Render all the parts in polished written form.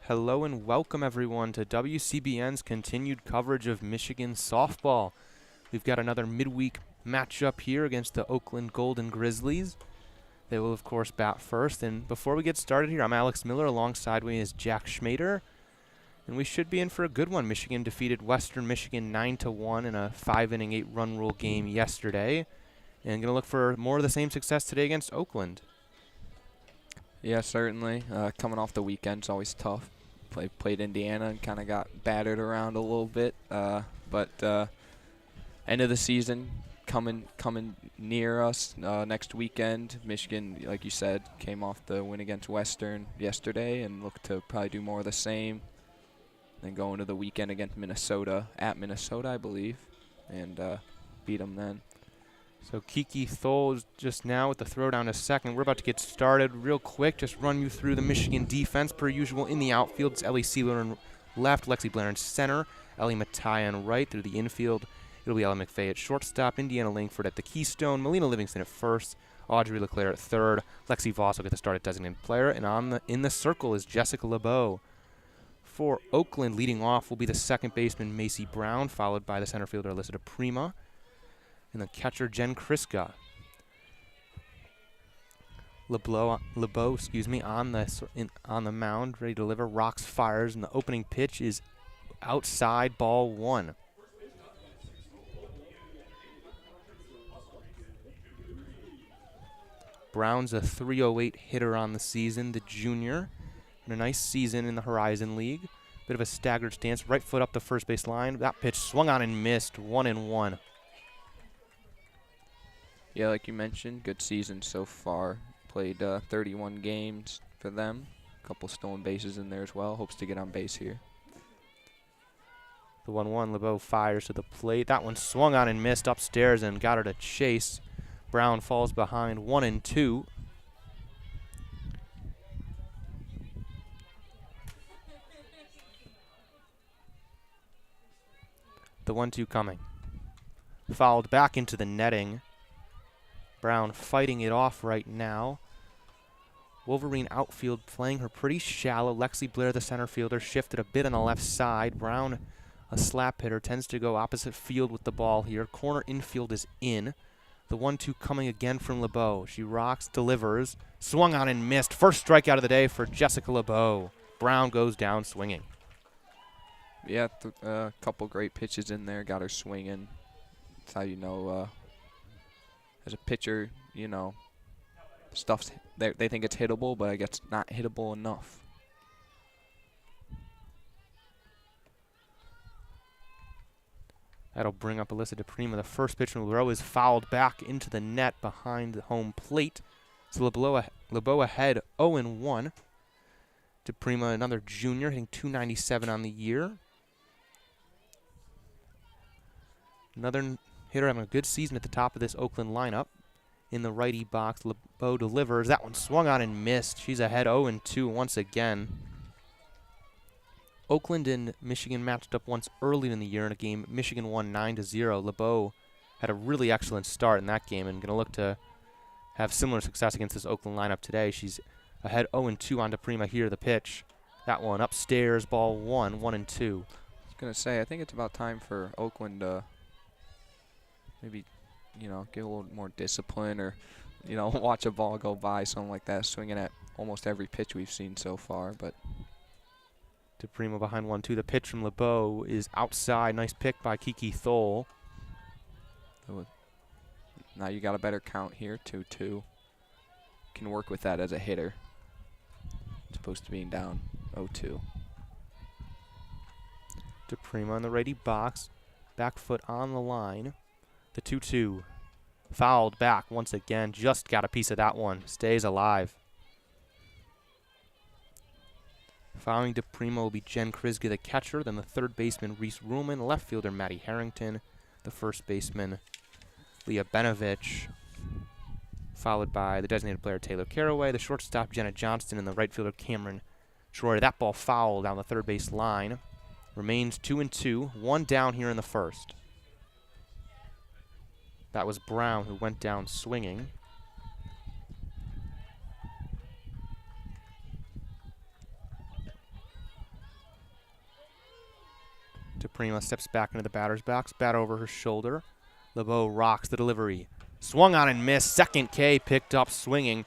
Hello and welcome everyone to WCBN's continued coverage of Michigan softball. We've got another midweek matchup here against the Oakland Golden Grizzlies. They will of course bat first, and before we get started here, I'm Alex Miller, alongside me is Jack Schmader, and we should be in for a good one. Michigan defeated Western Michigan 9-1 in a 5-inning 8-run rule game yesterday, and going to look for more of the same success today against Oakland. Yeah, certainly. Coming off the weekend's always tough. Played Indiana and kind of got battered around a little bit. But end of the season coming near us next weekend. Michigan, like you said, came off the win against Western yesterday and look to probably do more of the same. Then go into the weekend against Minnesota, at Minnesota, I believe, and beat them then. So Kiki Thole is just now with the throw down to second. We're about to get started real quick. Just run you through the Michigan defense per usual. In the outfield, it's Ellie Sealer in left, Lexi Blair in center, Ellie Mattia in right. Through the infield, it'll be Ella McFay at shortstop, Indiana Langford at the keystone, Melina Livingston at first, Audrey LeClaire at third, Lexi Voss will get the start at designated player, and in the circle is Jessica LeBeau. For Oakland, leading off will be the second baseman Macy Brown, followed by the center fielder Alyssa DePrima, and the catcher Jen Kriska. LeBeau, on the mound, ready to deliver. Rocks, fires, and the opening pitch is outside, ball one. Brown's a .308 hitter on the season, the junior, and a nice season in the Horizon League. Bit of a staggered stance, right foot up the first base line. That pitch swung on and missed, 1-1. Yeah, like you mentioned, good season so far. Played 31 games for them. A couple stolen bases in there as well. Hopes to get on base here. The 1-1, LeBeau fires to the plate. That one swung on and missed upstairs and got her to chase. Brown falls behind, 1-2. The 1-2 coming. Fouled back into the netting. Brown fighting it off right now. Wolverine outfield playing her pretty shallow. Lexi Blair, the center fielder, shifted a bit on the left side. Brown, a slap hitter, tends to go opposite field with the ball here. Corner infield is in. The 1-2 coming again from LeBeau. She rocks, delivers, swung on and missed. First strikeout of the day for Jessica LeBeau. Brown goes down swinging. Yeah, a couple great pitches in there. Got her swinging. That's how you know. As a pitcher, you know, stuff's they think it's hittable, but I guess it's not hittable enough. That'll bring up Alyssa DePrima. The first pitch from LeBeau is fouled back into the net behind the home plate. So LeBeau ahead 0-1. DePrima, another junior, hitting .297 on the year. Another hitter having a good season at the top of this Oakland lineup. In the righty box, LeBeau delivers. That one swung on and missed. She's ahead 0-2 once again. Oakland and Michigan matched up once early in the year in a game. Michigan won 9-0. LeBeau had a really excellent start in that game and going to look to have similar success against this Oakland lineup today. She's ahead 0-2 on DePrima here. The pitch. That one upstairs, ball one, 1-2. I was going to say, I think it's about time for Oakland to maybe, you know, get a little more discipline or, you know, watch a ball go by, something like that, swinging at almost every pitch we've seen so far. But DePrima behind 1-2. The pitch from LeBeau is outside. Nice pick by Kiki Thole. Now you got a better count here, 2-2. Can work with that as a hitter. As opposed to being down 0-2. DePrima in the righty box. Back foot on the line. The 2-2. Fouled back once again. Just got a piece of that one. Stays alive. Following DePrima will be Jen Kriska, the catcher. Then the third baseman, Reese Ruhlman. Left fielder, Maddie Harrington. The first baseman, Leah Benovich. Followed by the designated player, Taylor Caraway. The shortstop, Jenna Johnston. And the right fielder, Cameron Troy. That ball fouled down the third base line. Remains 2-2. One down here in the first. That was Brown who went down swinging. Prima steps back into the batter's box, bat over her shoulder. LeBeau rocks the delivery. Swung on and missed. Second K picked up swinging.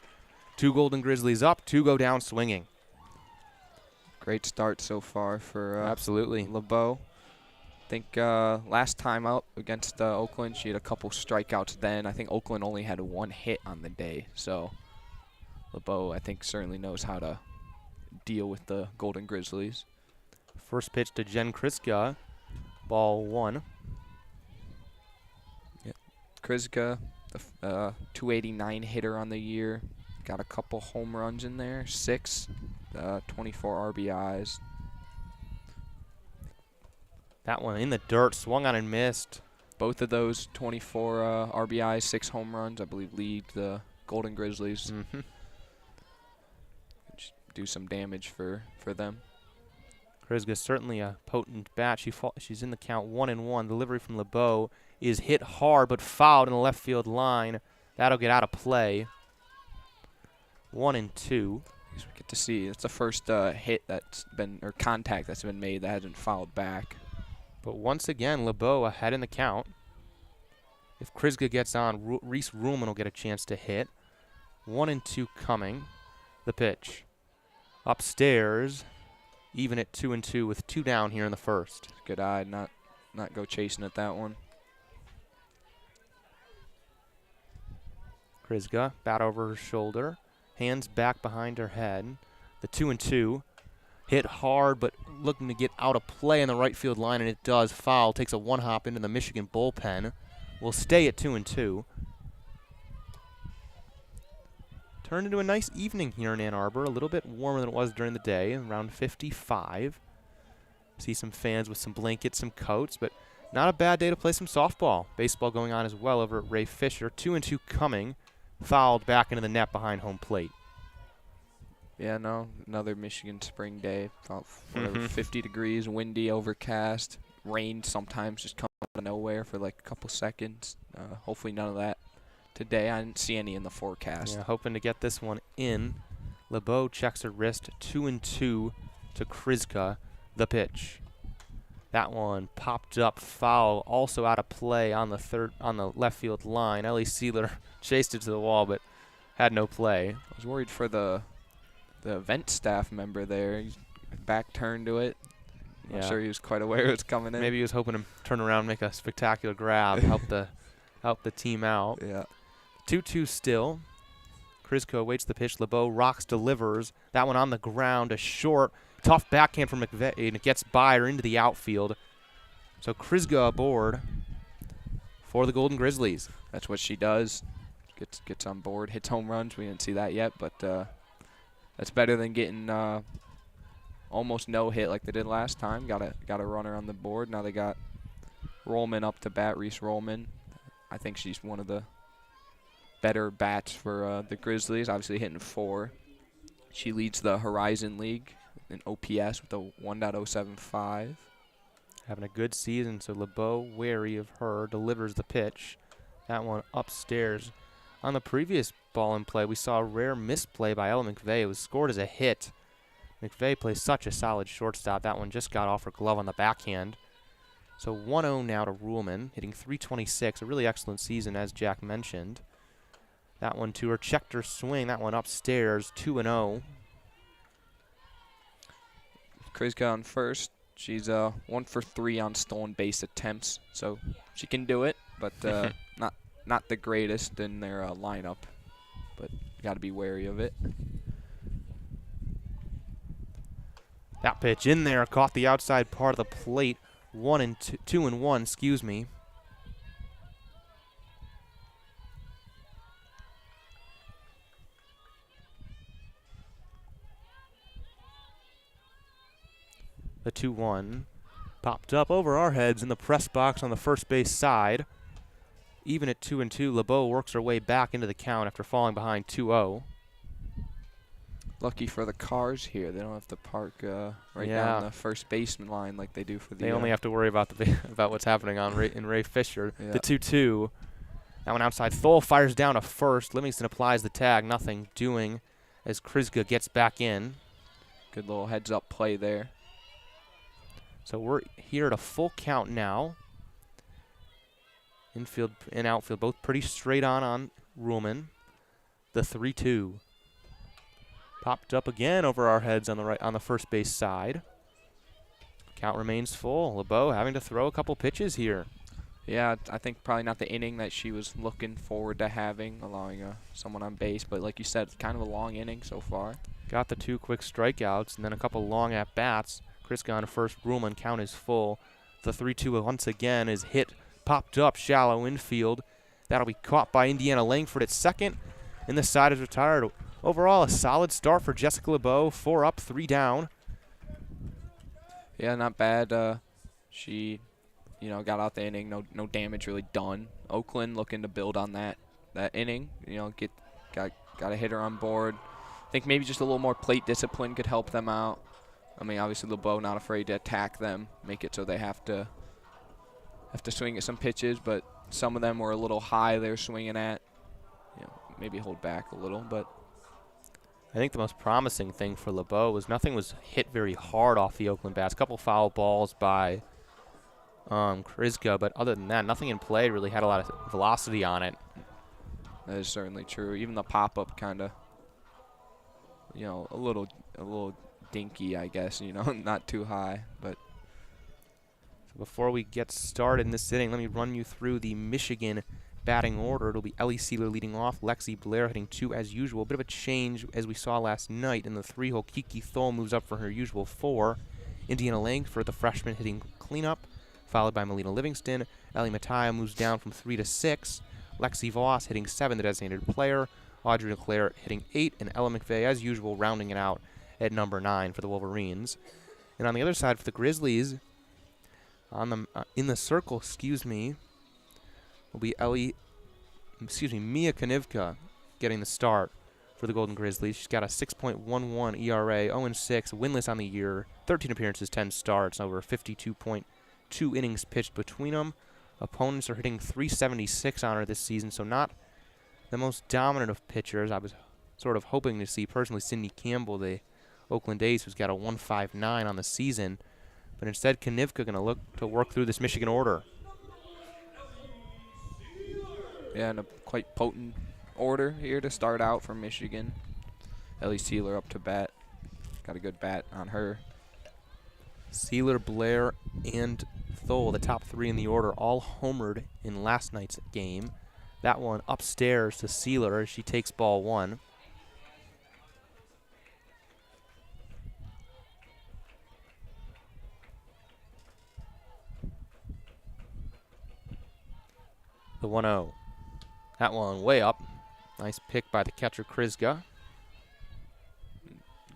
2 Golden Grizzlies up, 2 go down swinging. Great start so far for absolutely LeBeau. I think last time out against Oakland, she had a couple strikeouts then. I think Oakland only had 1 hit on the day. So LeBeau, I think, certainly knows how to deal with the Golden Grizzlies. First pitch to Jen Kriska, ball 1. Yeah. Kriska, the 289 hitter on the year. Got a couple home runs in there, 6, 24 RBIs. That one in the dirt, swung on and missed. Both of those 24 RBIs, 6 home runs, I believe, lead the Golden Grizzlies. Do some damage for them. Kriska certainly a potent bat. She's in the count 1-1. Delivery from LeBeau is hit hard but fouled in the left field line. That'll get out of play. 1-2. We get to see it's the first hit that's been, or contact that's been made that hasn't fouled back. But once again, LeBeau ahead in the count. If Kriska gets on, Reese Ruhlman will get a chance to hit. 1-2 coming. The pitch. Upstairs. Even at 2-2 with 2 down here in the first. Good eye, not go chasing at that one. Kriska, bat over her shoulder. Hands back behind her head. The 2-2. Hit hard, but looking to get out of play in the right field line, and it does. Foul. Takes a 1-hop into the Michigan bullpen. Will stay at 2-2. Turned into a nice evening here in Ann Arbor. A little bit warmer than it was during the day, around 55. See some fans with some blankets, some coats, but not a bad day to play some softball. Baseball going on as well over at Ray Fisher. 2-2 coming. Fouled back into the net behind home plate. Yeah, no, another Michigan spring day. About 50 degrees, windy, overcast. Rain sometimes just comes out of nowhere for like a couple seconds. Hopefully none of that today. I didn't see any in the forecast. Yeah, hoping to get this one in. LeBeau checks her wrist. 2-2 to Kriska. The pitch. That one popped up foul, also out of play on the left field line. Ellie Sealer chased it to the wall, but had no play. I was worried for the event staff member there. He's back turned to it. I'm sure he was quite aware it was coming in. Maybe he was hoping to turn around, make a spectacular grab, help the team out. Yeah. 2-2 still. Kriska awaits the pitch. LeBeau rocks, delivers. That one on the ground, a short. Tough backhand from McVeigh, and it gets by her into the outfield. So Kriska aboard for the Golden Grizzlies. That's what she does. Gets on board, hits home runs. We didn't see that yet, but that's better than getting almost no hit like they did last time. Got a runner on the board. Now they got Rollman up to bat, Reese Rollman. I think she's one of the better bats for the Grizzlies, obviously hitting 4. She leads the Horizon League in OPS with a 1.075. Having a good season, so LeBeau, wary of her, delivers the pitch. That one upstairs. On the previous ball in play, we saw a rare misplay by Ella McVeigh. It was scored as a hit. McVeigh plays such a solid shortstop. That one just got off her glove on the backhand. So 1-0 now to Ruhlman, hitting .326, a really excellent season, as Jack mentioned. That one to her, checked her swing. That one upstairs, 2-0. Kriska on first. She's 1 for 3 on stolen base attempts, so she can do it, but not the greatest in their lineup. But got to be wary of it. That pitch in there caught the outside part of the plate. 2-1, excuse me. The 2-1 popped up over our heads in the press box on the first base side. Even at 2-2, LeBeau works her way back into the count after falling behind 2-0. Lucky for the cars here, they don't have to park right down the first baseman line like they do for the. They only have to worry about about what's happening on in Ray Fisher. Yeah. The 2-2. That one outside. Thole fires down to first. Livingston applies the tag. Nothing doing as Kriska gets back in. Good little heads-up play there. So we're here at a full count now. Infield and outfield both pretty straight on Ruhlman. The 3-2. Popped up again over our heads on the first base side. Count remains full. LeBeau having to throw a couple pitches here. Yeah, I think probably not the inning that she was looking forward to having, allowing someone on base. But like you said, it's kind of a long inning so far. Got the 2 quick strikeouts and then a couple long at-bats. Kriska on first, Ruhlman, count is full. The 3-2 once again is hit, popped up, shallow infield. That'll be caught by Indiana Langford at second, and the side is retired. Overall, a solid start for Jessica LeBeau. 4 up, 3 down. Yeah, not bad. She, got out the inning. No damage really done. Oakland looking to build on that inning. Got a hitter on board. I think maybe just a little more plate discipline could help them out. I mean, obviously LeBeau not afraid to attack them, make it so they have to swing at some pitches, but some of them were a little high they're swinging at. Maybe hold back a little, but I think the most promising thing for LeBeau was nothing was hit very hard off the Oakland bats. A couple foul balls by Kriska, but other than that, nothing in play really had a lot of velocity on it. That is certainly true. Even the pop-up kind of, a little dinky, I guess, not too high. But so before we get started in this inning, let me run you through the Michigan batting order. It'll be Ellie Sealer leading off, Lexi Blair hitting 2 as usual. A bit of a change as we saw last night in the 3-hole. Kiki Thole moves up for her usual 4. Indiana Langford, the freshman, hitting cleanup, followed by Melina Livingston. Ellie Mattia moves down from 3 to 6. Lexi Voss hitting 7, the designated player. Audrey Leclerc hitting 8, and Ella McVeigh, as usual, rounding it out at number 9 for the Wolverines. And on the other side for the Grizzlies, in the circle, will be Mia Konivka getting the start for the Golden Grizzlies. She's got a 6.11 ERA, 0-6, winless on the year, 13 appearances, 10 starts, over 52.2 innings pitched between them. Opponents are hitting 376 on her this season, so not the most dominant of pitchers. I was sort of hoping to see, personally, Sydney Campbell, the Oakland A's, who's got a 1.59 on the season. But instead, Konivka going to look to work through this Michigan order. Yeah, and a quite potent order here to start out for Michigan. Ellie Sealer up to bat. Got a good bat on her. Sealer, Blair, and Thole, the top 3 in the order, all homered in last night's game. That one upstairs to Sealer as she takes ball 1. The 1-0. That one way up. Nice pick by the catcher, Kriska.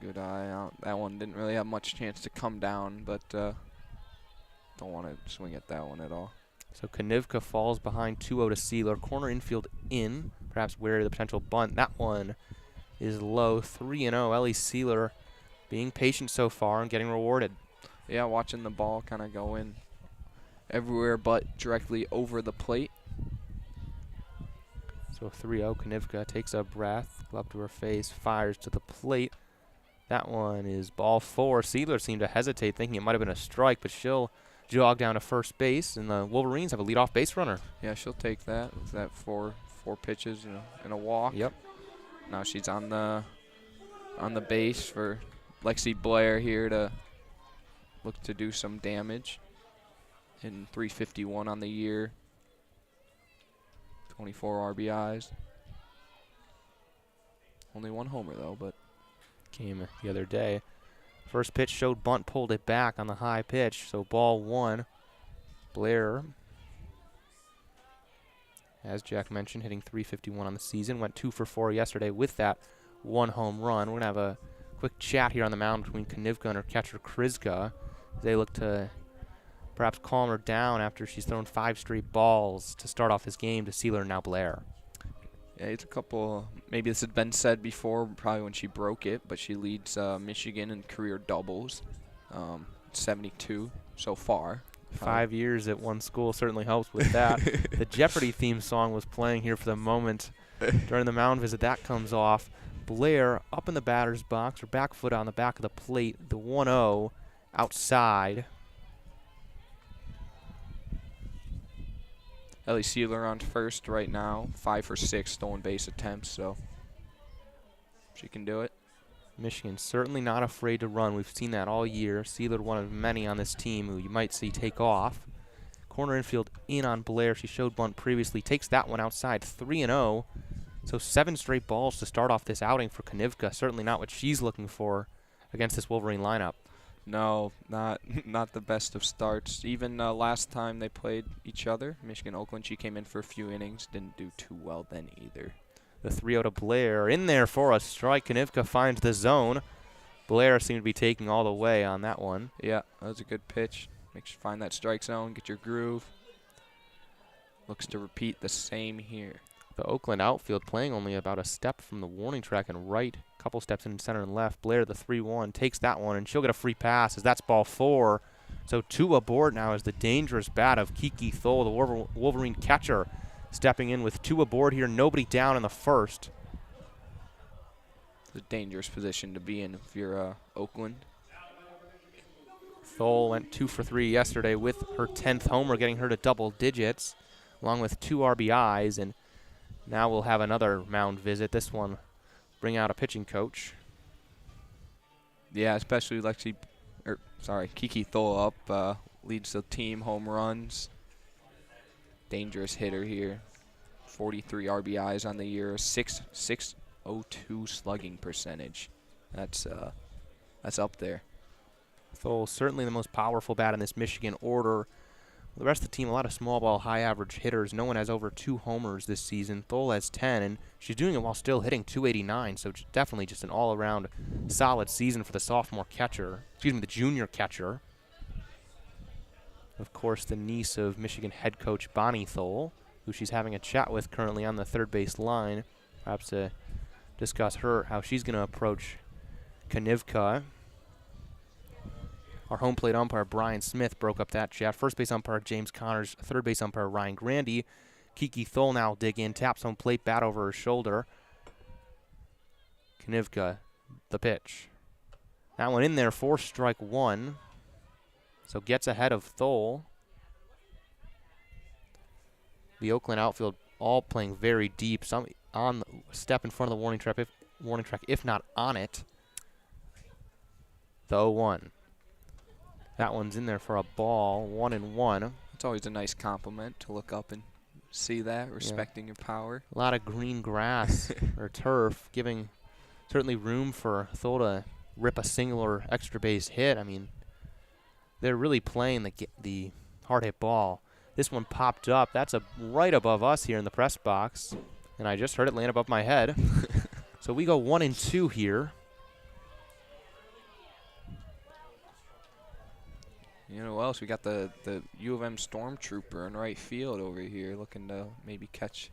Good eye out. That one didn't really have much chance to come down, but don't want to swing at that one at all. So Konivka falls behind 2-0 to Sealer. Corner infield in, perhaps wary of the potential bunt. That one is low. 3-0. Ellie Sealer being patient so far and getting rewarded. Yeah, watching the ball kind of go in everywhere but directly over the plate. So 3-0, Konivka takes a breath, glove to her face, fires to the plate. That one is ball 4. Sealer seemed to hesitate, thinking it might have been a strike, but she'll jog down to first base, and the Wolverines have a leadoff base runner. Yeah, she'll take that. With that four pitches and a walk. Yep. Now she's on the base for Lexi Blair here to look to do some damage. Hitting 351 on the year. 24 RBIs. Only 1 homer, though, but came the other day. First pitch showed bunt, pulled it back on the high pitch, so ball 1. Blair, as Jack mentioned, hitting 351 on the season. Went 2 for 4 yesterday with that 1 home run. We're going to have a quick chat here on the mound between Konivka and her catcher, Kriska. They look to perhaps calm her down after she's thrown 5 straight balls to start off this game to Sealer and now Blair. Yeah, it's a couple, maybe this had been said before, probably when she broke it, but she leads Michigan in career doubles, 72 so far. 5 years at one school certainly helps with that. The Jeopardy theme song was playing here for the moment during the mound visit. That comes off. Blair up in the batter's box, her back foot on the back of the plate, the 1-0 outside. Ellie Sealer on first right now, 5 for 6 stolen base attempts, so she can do it. Michigan certainly not afraid to run. We've seen that all year. Sealer, one of many on this team who you might see take off. Corner infield in on Blair. She showed bunt previously. Takes that one outside, 3-0. So 7 straight balls to start off this outing for Konivka. Certainly not what she's looking for against this Wolverine lineup. No, not the best of starts. Even last time they played each other, Michigan-Oakland, she came in for a few innings. Didn't do too well then either. The 3-0 to Blair. In there for a strike. Konivka finds the zone. Blair seemed to be taking all the way on that one. Yeah, that was a good pitch. Make sure you find that strike zone, get your groove. Looks to repeat the same here. The Oakland outfield playing only about a step from the warning track and right. Couple steps in center and left. Blair, the 3-1, takes that one, and she'll get a free pass as that's ball 4. So 2 aboard now as the dangerous bat of Kiki Thole, the Wolverine catcher, stepping in with 2 aboard here. Nobody down in the first. It's a dangerous position to be in if you're Oakland. Thole went 2 for 3 yesterday with her 10th homer, getting her to double digits, along with 2 RBIs, and now we'll have another mound visit. This one bring out a pitching coach. Yeah, especially Kiki Thole up, leads the team home runs. Dangerous hitter here. 43 RBIs on the year, 602 slugging percentage. That's up there. Thole certainly the most powerful bat in this Michigan order. The rest of the team, a lot of small ball, high average hitters. No one has over 2 homers this season. Thole has 10, and she's doing it while still hitting .289, so definitely just an all-around solid season for the the junior catcher. Of course, the niece of Michigan head coach Bonnie Thole, who she's having a chat with currently on the third base line, perhaps to discuss how she's going to approach Konivka. Our home plate umpire, Brian Smith, broke up that chat. First base umpire, James Connors. Third base umpire, Ryan Grandy. Kiki Thole now dig in, taps home plate, bat over her shoulder. Konivka, the pitch. That one in there for strike 1. So gets ahead of Thole. The Oakland outfield all playing very deep. Some on the step in front of the warning track, if not on it. The 0-1. That one's in there for a ball, 1-1. It's always a nice compliment to look up and see that, respecting your power. A lot of green grass or turf, giving certainly room for Thole to rip a single or extra base hit. I mean, they're really playing the hard hit ball. This one popped up. That's right above us here in the press box, and I just heard it land above my head. So we go 1-2 here. You know what else? We got the U of M Stormtrooper in right field over here, looking to maybe catch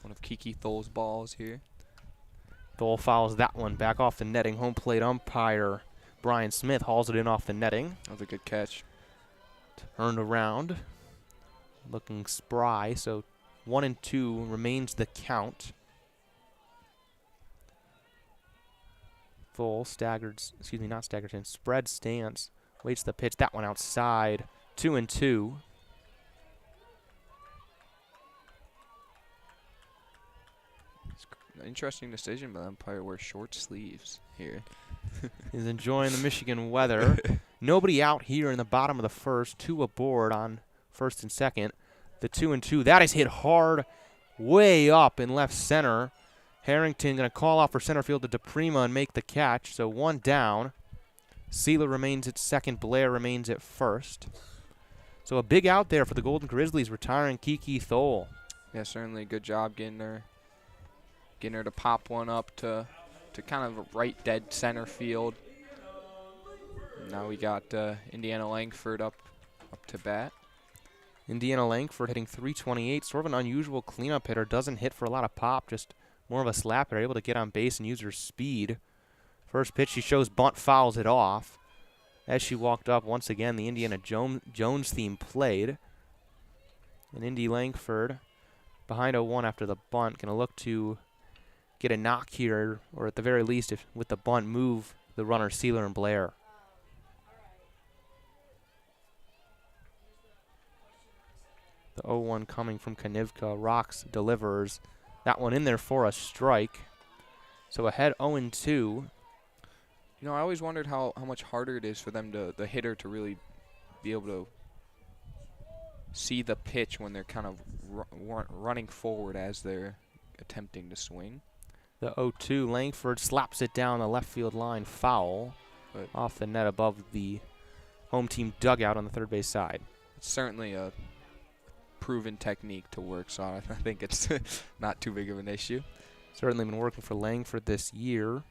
one of Kiki Thole's balls here. Thole fouls that one back off the netting. Home plate umpire Brian Smith hauls it in off the netting. That was a good catch. Turned around, looking spry. So 1-2 remains the count. Thole spread stance. Waits the pitch. That one outside. 2-2. Interesting decision by the umpire. Wear short sleeves here. He's enjoying the Michigan weather. Nobody out here in the bottom of the first. 2 aboard on first and second. The 2-2. That is hit hard way up in left center. Harrington going to call off for center field to DePrima and make the catch. So 1 down. Sealer remains at second. Blair remains at first. So a big out there for the Golden Grizzlies, retiring Kiki Thole. Yeah, certainly a good job getting her to pop one up to kind of a right dead center field. Now we got Indiana Langford up to bat. Indiana Langford hitting .328, sort of an unusual cleanup hitter. Doesn't hit for a lot of pop, just more of a slapper, able to get on base and use her speed. First pitch, she shows bunt, fouls it off. As she walked up, once again, the Indiana Jones theme played. And Indy Langford, behind 0-1 after the bunt, going to look to get a knock here, or at the very least, if with the bunt, move the runner Sealer and Blair. The 0-1 coming from Konivka. Rocks delivers. That one in there for a strike. So ahead 0-2. You know, I always wondered how much harder it is for them the hitter to really be able to see the pitch when they're kind of running forward as they're attempting to swing. The 0-2, Langford slaps it down the left field line, foul, but off the net above the home team dugout on the third base side. It's certainly a proven technique to work, so I think it's not too big of an issue. Certainly been working for Langford this year.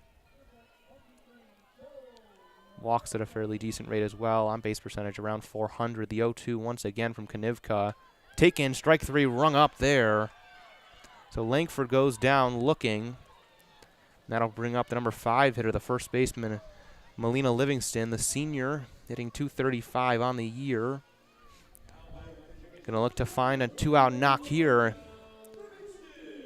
Walks at a fairly decent rate as well. On base percentage around 400. The 0-2 once again from Konivka. Taken, strike three, rung up there. So Langford goes down looking. That'll bring up the number 5 hitter, the first baseman, Melina Livingston, the senior, hitting .235 on the year. Gonna look to find a 2-out knock here.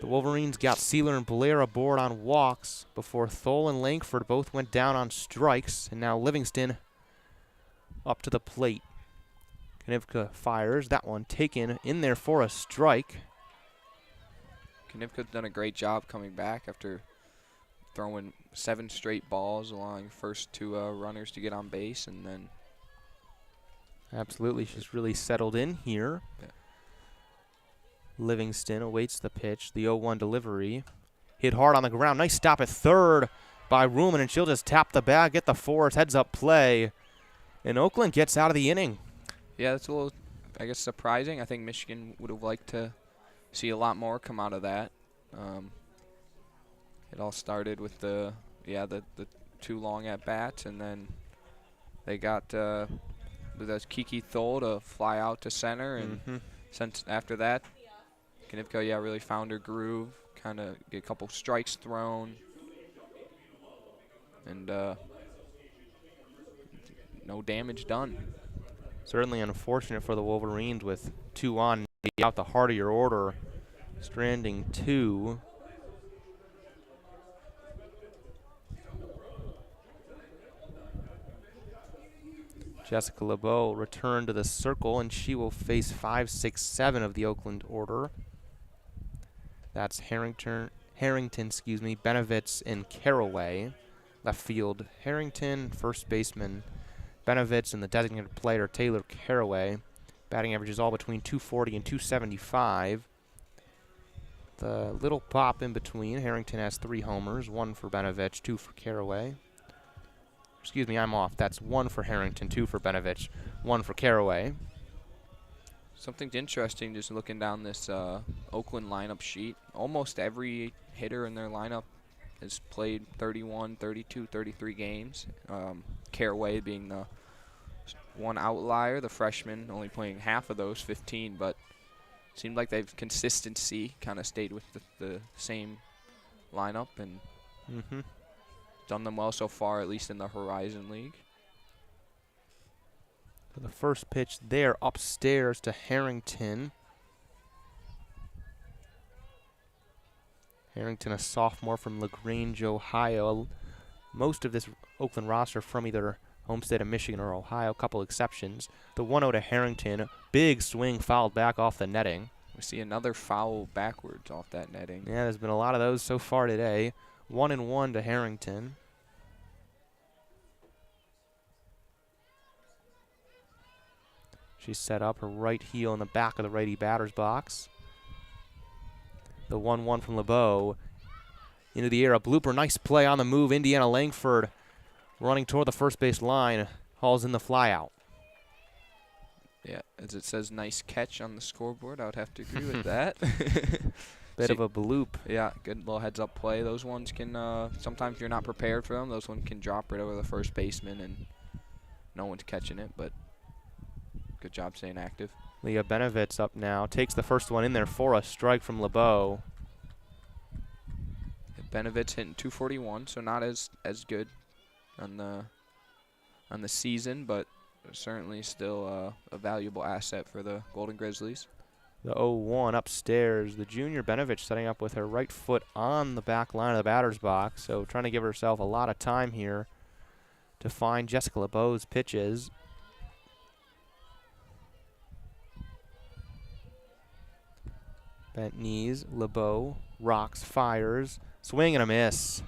The Wolverines got Sealer and Blair aboard on walks before Thole and Langford both went down on strikes, and now Livingston up to the plate. Konivka fires. That one taken in there for a strike. Konivka's done a great job coming back after throwing 7 straight balls, allowing first 2 runners to get on base, and then absolutely, she's really settled in here. Yeah. Livingston awaits the pitch. The 0-1 delivery. Hit hard on the ground. Nice stop at third by Ruhlman, and she'll just tap the bag, get the force, heads-up play. And Oakland gets out of the inning. Yeah, that's a little, I guess, surprising. I think Michigan would have liked to see a lot more come out of that. It all started with the 2 long at-bats, and then they got Kiki Thole to fly out to center, and since after that, Konivka, really found her groove, kind of get a couple strikes thrown, and no damage done. Certainly unfortunate for the Wolverines with 2 on, out the heart of your order, stranding 2. Jessica LeBeau returned to the circle, and she will face 5, 6, 7 of the Oakland order. That's Harrington, Benovitz, and Caraway. Left field, Harrington. First baseman, Benovitz, and the designated player, Taylor Caraway. Batting average is all between 240 and 275. The little pop in between, Harrington has 3 homers, 1 for Benovitz, 2 for Caraway. Excuse me, I'm off. That's 1 for Harrington, 2 for Benovitz, 1 for Caraway. Something's interesting just looking down this Oakland lineup sheet. Almost every hitter in their lineup has played 31, 32, 33 games. Caraway being the one outlier, the freshman only playing half of those, 15, but it seemed like they've consistency kind of stayed with the same lineup and done them well so far, at least in the Horizon League. The first pitch there upstairs to Harrington. Harrington, a sophomore from LaGrange, Ohio. Most of this Oakland roster from either home state of Michigan or Ohio, a couple exceptions. The 1-0 to Harrington. Big swing fouled back off the netting. We see another foul backwards off that netting. Yeah, there's been a lot of those so far today. 1-1 to Harrington. She's set up her right heel in the back of the righty batter's box. The 1-1 from LeBeau. Into the air, a blooper. Nice play on the move. Indiana Langford running toward the first base line. Hauls in the fly out. Yeah, as it says, nice catch on the scoreboard. I would have to agree with that. Bit of a bloop. Yeah, good little heads-up play. Those ones can, sometimes if you're not prepared for them, those ones can drop right over the first baseman and no one's catching it, but good job staying active. Leah Benovitz up now. Takes the first one in there for a strike from LeBeau. Benovitz hitting 241, so not as good on the season, but certainly still a valuable asset for the Golden Grizzlies. The 0-1 upstairs. The junior Benovitz setting up with her right foot on the back line of the batter's box, so trying to give herself a lot of time here to find Jessica LeBeau's pitches. Bent knees. LeBeau rocks, fires. Swing and a miss.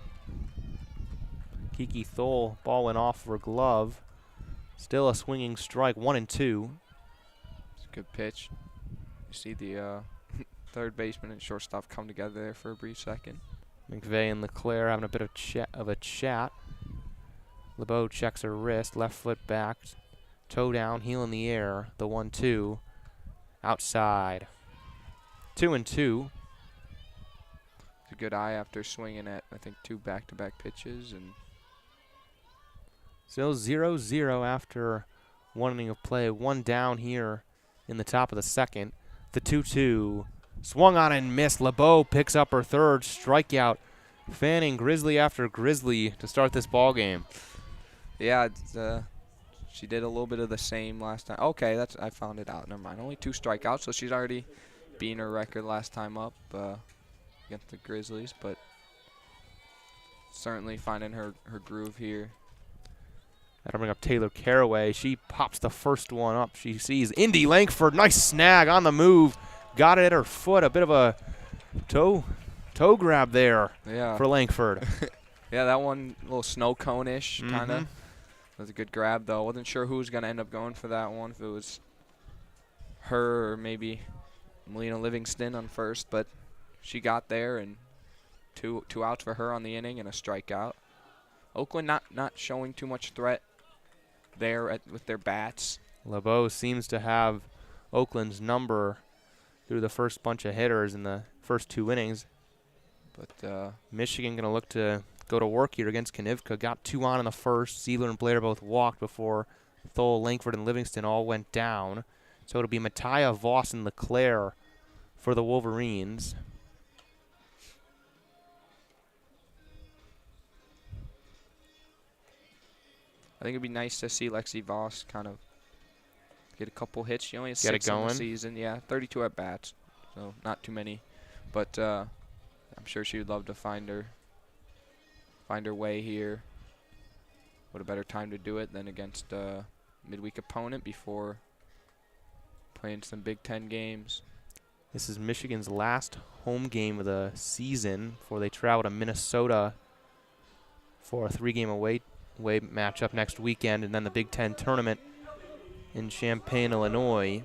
Kiki Thole, ball went off for a glove. Still a swinging strike, 1-2. It's a good pitch. You see the third baseman and shortstop come together there for a brief second. McVeigh and Leclerc having a bit of a chat. LeBeau checks her wrist, left foot back, toe down, heel in the air. The 1-2, outside. 2-2. It's a good eye after swinging at, I think, 2 back-to-back pitches. And still 0-0 after 1 inning of play. 1 down here in the top of the second. The 2-2. Swung on and missed. LeBeau picks up her third strikeout, fanning Grizzly after Grizzly to start this ball game. Yeah, she did a little bit of the same last time. Okay, I found it out. Never mind. Only 2 strikeouts, so she's already beaten her record last time up against the Grizzlies, but certainly finding her groove here. That'll bring up Taylor Caraway. She pops the first one up. She sees Indy Langford. Nice snag on the move. Got it at her foot. A bit of a toe grab there for Langford. Yeah, that one a little snow cone-ish kind of. Was a good grab, though. Wasn't sure who was going to end up going for that one, if it was her or maybe Melina Livingston on first, but she got there, and two outs for her on the inning and a strikeout. Oakland not showing too much threat there with their bats. LeBeau seems to have Oakland's number through the first bunch of hitters in the first 2 innings. But Michigan going to look to go to work here against Konivka. Got 2 on in the first. Sealer and Blair both walked before Thole, Langford, and Livingston all went down. So it'll be Mattia, Voss, and Leclerc for the Wolverines. I think it'd be nice to see Lexi Voss kind of get a couple hits. She only has 6 in the season. Yeah, 32 at bats, so not too many. But I'm sure she would love to find her way here. What a better time to do it than against a midweek opponent before playing some Big Ten games. This is Michigan's last home game of the season before they travel to Minnesota for a 3-game away matchup next weekend, and then the Big Ten tournament in Champaign, Illinois.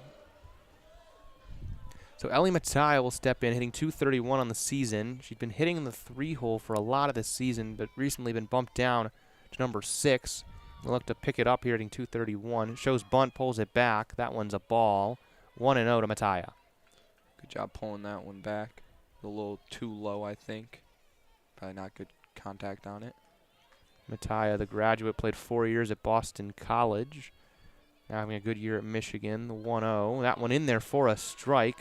So Ellie Mattia will step in, hitting .231 on the season. She's been hitting in the 3-hole for a lot of this season, but recently been bumped down to number 6. We'll look to pick it up here, hitting .231. Shows bunt, pulls it back. That one's a ball. 1-0 to Mattia. Good job pulling that one back. A little too low, I think. Probably not good contact on it. Mattia, the graduate, played 4 years at Boston College. Now having a good year at Michigan. The 1-0. That one in there for a strike.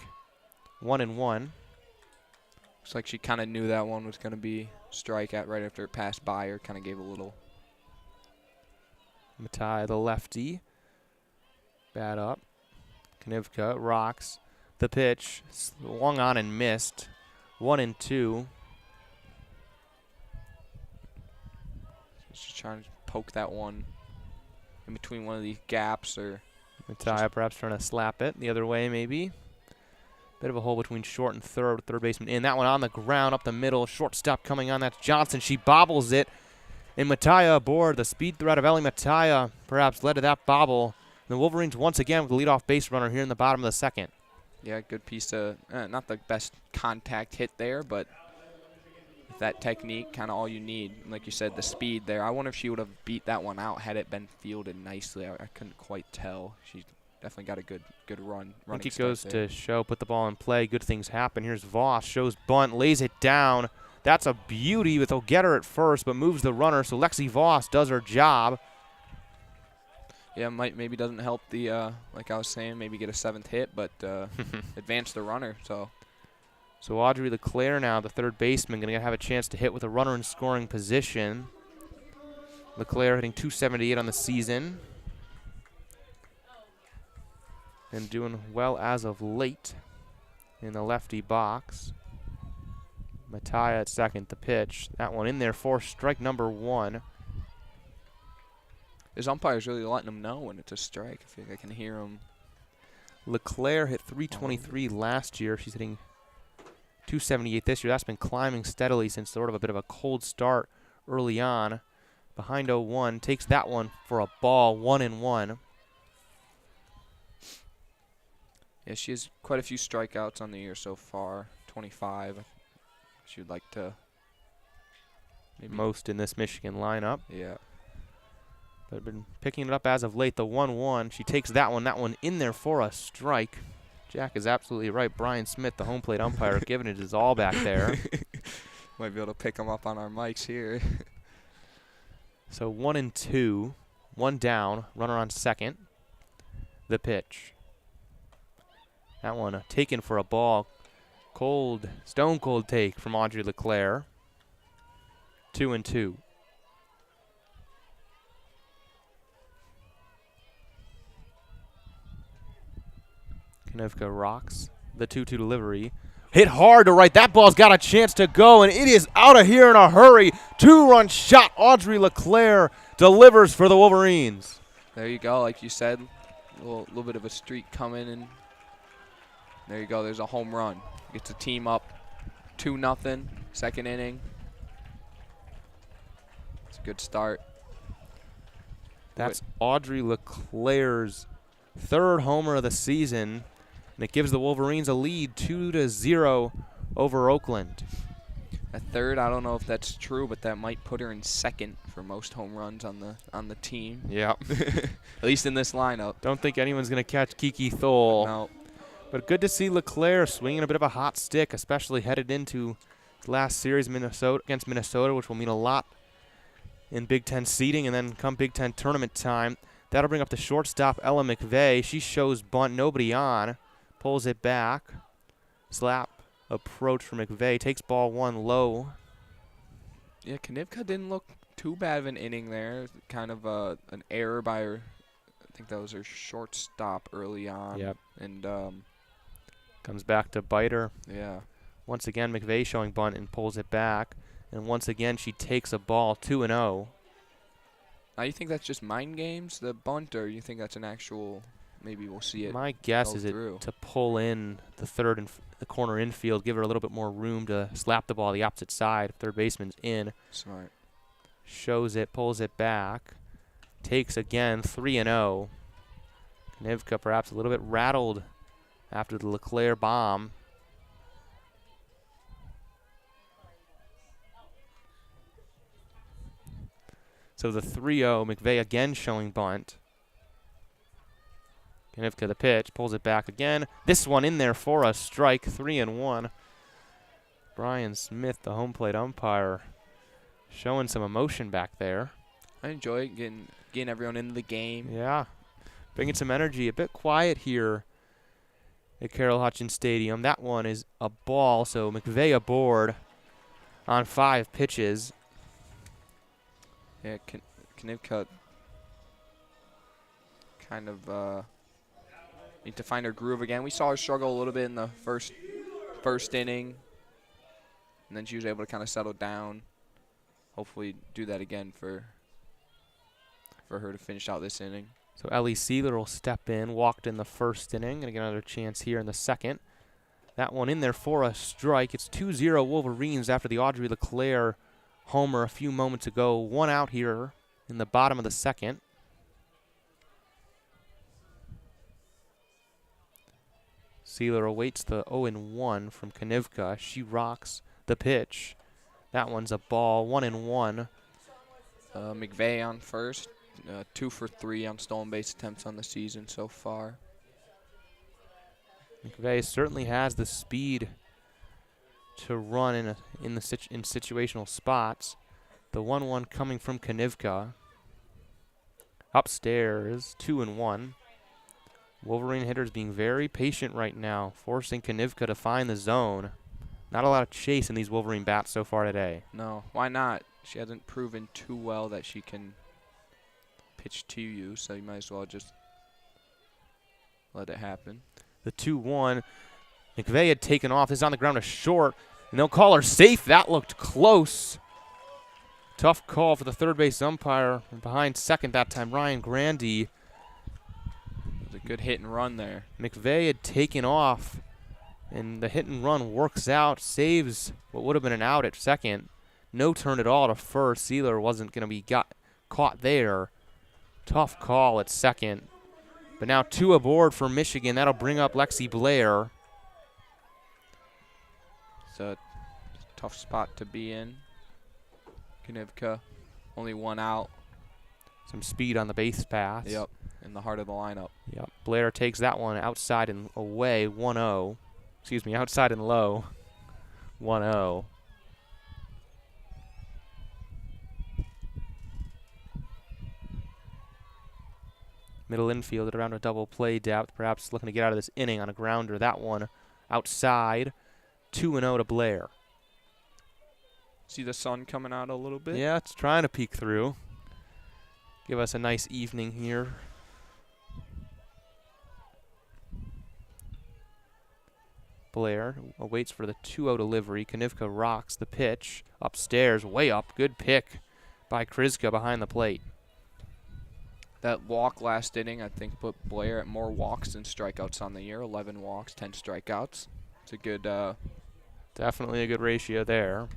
1-1. Looks like she kind of knew that one was going to be strike at right after it passed by her. Kind of gave a little. Mattia, the lefty. Bat up. Konivka rocks. The pitch. Swung on and missed. 1-2. Just trying to poke that one in between one of these gaps, or Mattia perhaps trying to slap it the other way, maybe. Bit of a hole between short and third baseman in. That one on the ground, up the middle. Shortstop coming on. That's Johnson. She bobbles it. And Mattia aboard. The speed threat of Ellie Mattia perhaps led to that bobble. The Wolverines once again with the leadoff base runner here in the bottom of the second. Yeah, good piece of, not the best contact hit there, but with that technique, kind of all you need. Like you said, the speed there. I wonder if she would have beat that one out had it been fielded nicely. I couldn't quite tell. She definitely got a good run. I think it goes to show, put the ball in play, good things happen. Here's Voss, shows bunt, lays it down. That's a beauty with O'Getter at first, but moves the runner, so Lexi Voss does her job. Yeah, maybe doesn't help the, like I was saying, maybe get a 7th hit, but advance the runner. So Audrey Leclerc now, the third baseman, going to have a chance to hit with a runner in scoring position. Leclerc hitting .278 on the season. And doing well as of late in the lefty box. Mattia at second, the pitch. That one in there for strike number 1. His umpire's really letting him know when it's a strike. I can hear him. Leclerc hit .323 last year. She's hitting 278 this year. That's been climbing steadily since sort of a bit of a cold start early on. Behind 0-1, takes that one for a ball, 1-1. Yeah, she has quite a few strikeouts on the year so far, 25. She would like to maybe most in this Michigan lineup. Yeah. But been picking it up as of late. The 1-1, she takes that one in there for a strike. Jack is absolutely right. Brian Smith, the home plate umpire, giving it his all back there. Might be able to pick him up on our mics here. So 1-2, one down, runner on second. The pitch. That one taken for a ball. Cold, stone cold take from Audrey LeClaire. 2-2. Konevka rocks the 2-2 delivery. Hit hard to right. That ball's got a chance to go, and it is out of here in a hurry. 2-run shot. Audrey LeClaire delivers for the Wolverines. There you go. Like you said, a little bit of a streak coming, and there you go. There's a home run. Gets the team up 2-0, second inning. It's a good start. That's Audrey LeClaire's third homer of the season, and it gives the Wolverines a lead 2-0 over Oakland. At third, I don't know if that's true, but that might put her in second for most home runs on the team. Yeah. At least in this lineup. Don't think anyone's going to catch Kiki Thole. No. But good to see LeClaire swinging a bit of a hot stick, especially headed into his last series against Minnesota, which will mean a lot in Big Ten seeding, and then come Big Ten tournament time. That'll bring up the shortstop, Ella McVeigh. She shows bunt, nobody on. Pulls it back. Slap approach for McVeigh. Takes ball one low. Yeah, Konivka didn't look too bad of an inning there. Kind of an error by her. I think that was her shortstop early on. Yep. And comes back to bite her. Yeah. Once again, McVeigh showing bunt and pulls it back. And once again, she takes a ball 2-0. Now, you think that's just mind games, the bunt, or you think that's an actual, maybe we'll see it? My guess go is through. it to pull in the third and the corner infield, give her a little bit more room to slap the ball the opposite side. Third baseman's in. Smart. Shows it, pulls it back. Takes again, 3-0. Konivka perhaps a little bit rattled after the LeClaire bomb. So the 3-0, McVeigh again showing bunt. Konivka the pitch, pulls it back again. This one in there for a strike, 3-1. Brian Smith, the home plate umpire, showing some emotion back there. I enjoy getting everyone into the game. Yeah, bringing some energy. A bit quiet here at Carol Hutchins Stadium. That one is a ball, so McVeigh aboard on 5 pitches. Yeah, Konivka kind of need to find her groove again. We saw her struggle a little bit in the first inning, and then she was able to kind of settle down. Hopefully do that again for her to finish out this inning. So Ellie Sealer will step in, walked in the first inning, and get another chance here in the second. That one in there for a strike. It's 2-0 Wolverines after the Audrey LeClaire homer a few moments ago. One out here in the bottom of the second. Sealer awaits the 0-1 from Konivka. She rocks the pitch. That one's a ball, 1-1. McVeigh on first, 2 for 3 on stolen base attempts on the season so far. McVeigh certainly has the speed to run in situational spots. The 1-1 coming from Konivka. Upstairs, 2-1. Wolverine hitters being very patient right now, forcing Konivka to find the zone. Not a lot of chase in these Wolverine bats so far today. No, why not? She hasn't proven too well that she can pitch to you, so you might as well just let it happen. The 2-1. McVeigh had taken off. This is on the ground to short, and they'll call her safe. That looked close. Tough call for the third base umpire. Behind second that time, Ryan Grandy. It was a good hit and run there. McVeigh had taken off And the hit and run works out, saves what would have been an out at second. No turn at all to first. Sealer wasn't going to be caught there. Tough call at second. But now 2 aboard for Michigan. That'll bring up Lexi Blair. It's a tough spot to be in. Konivka, only 1 out. Some speed on the base pass. Yep, in the heart of the lineup. Yep. Blair takes that one outside and away, 1-0. Excuse me, outside and low, 1-0. Middle infield at around a double play depth, perhaps looking to get out of this inning on a grounder. That one outside, 2-0 to Blair. See the sun coming out a little bit? Yeah, it's trying to peek through. Give us a nice evening here. Blair awaits for the 2-0 delivery. Konivka rocks the pitch. Upstairs, way up. Good pick by Kriska behind the plate. That walk last inning, I think, put Blair at more walks than strikeouts on the year. 11 walks, 10 strikeouts. It's a good... Definitely a good ratio there.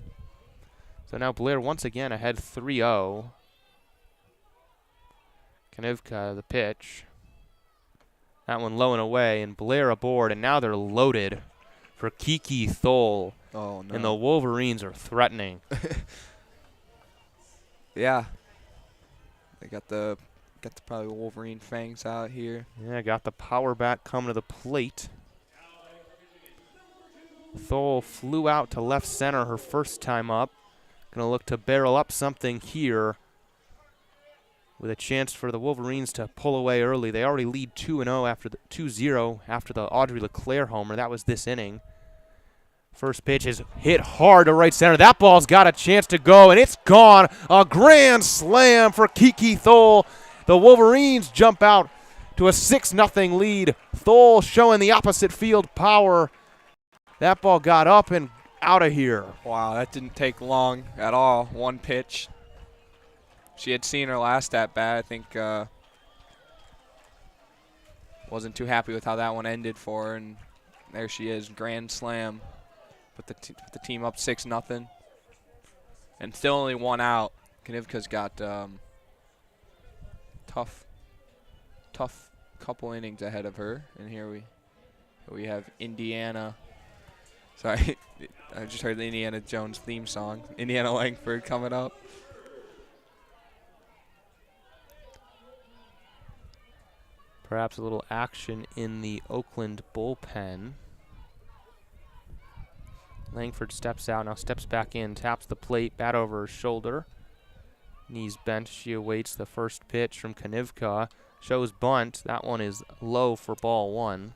So now Blair once again ahead 3-0. Konivka, the pitch. That one low and away, and Blair aboard, and now they're loaded for Kiki Thole. Oh, no. And the Wolverines are threatening. Yeah. They got the probably Wolverine fangs out here. Yeah, got the power bat coming to the plate. Thole flew out to left center her first time up. Going to look to barrel up something here with a chance for the Wolverines to pull away early. They already lead 2-0 after the 2-0 after the Audrey LeClaire homer. That was this inning. First pitch is hit hard to right center. That ball's got a chance to go, and it's gone. A grand slam for Kiki Thole. The Wolverines jump out to a 6-0 lead. Thole showing the opposite field power. That ball got up and out of here. Wow, that didn't take long at all. 1 pitch. She had seen her last at bat. I think wasn't too happy with how that one ended for her, and there she is, grand slam. Put the team up 6-0, and still only 1 out. Konivka's got tough couple innings ahead of her, and here we have Indiana. Sorry, I just heard the Indiana Jones theme song. Indiana Langford coming up. Perhaps a little action in the Oakland bullpen. Langford steps out, now steps back in, taps the plate, bat over her shoulder. Knees bent, she awaits the first pitch from Konivka. Shows bunt, that one is low for ball 1.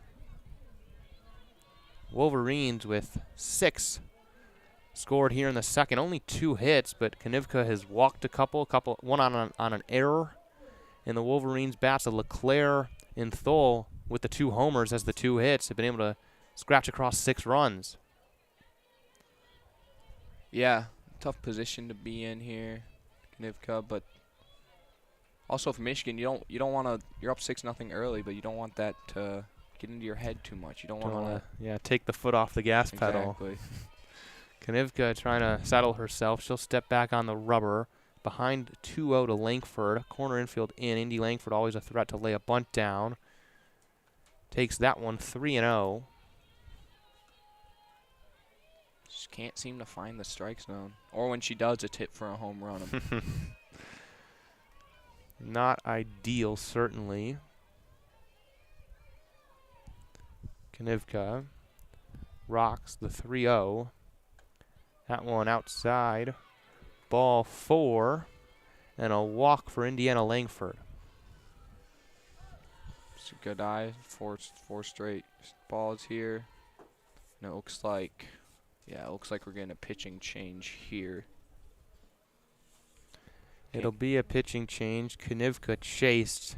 Wolverines with 6 scored here in the second. Only 2 hits, but Konivka has walked a couple, one on an error. And the Wolverines bats of LeClaire and Thole with the 2 homers as the 2 hits have been able to scratch across 6 runs. Yeah, tough position to be in here, Konivka, but also for Michigan, you don't want to. You're up 6-0 early, but you don't want that to get into your head too much. You don't want to take the foot off the gas pedal. Exactly. Konivka trying to settle herself. She'll step back on the rubber. Behind 2-0 to Langford. Corner infield in. Indy Langford always a threat to lay a bunt down. Takes that one 3-0. Just can't seem to find the strike zone. Or when she does, it's hit for a home run. Not ideal, certainly. Konivka rocks the 3-0. That one outside. Ball 4. And a walk for Indiana Langford. It's a good eye. Four straight balls here. And it looks like, yeah, it looks like we're getting a pitching change here. It'll be a pitching change. Konivka chased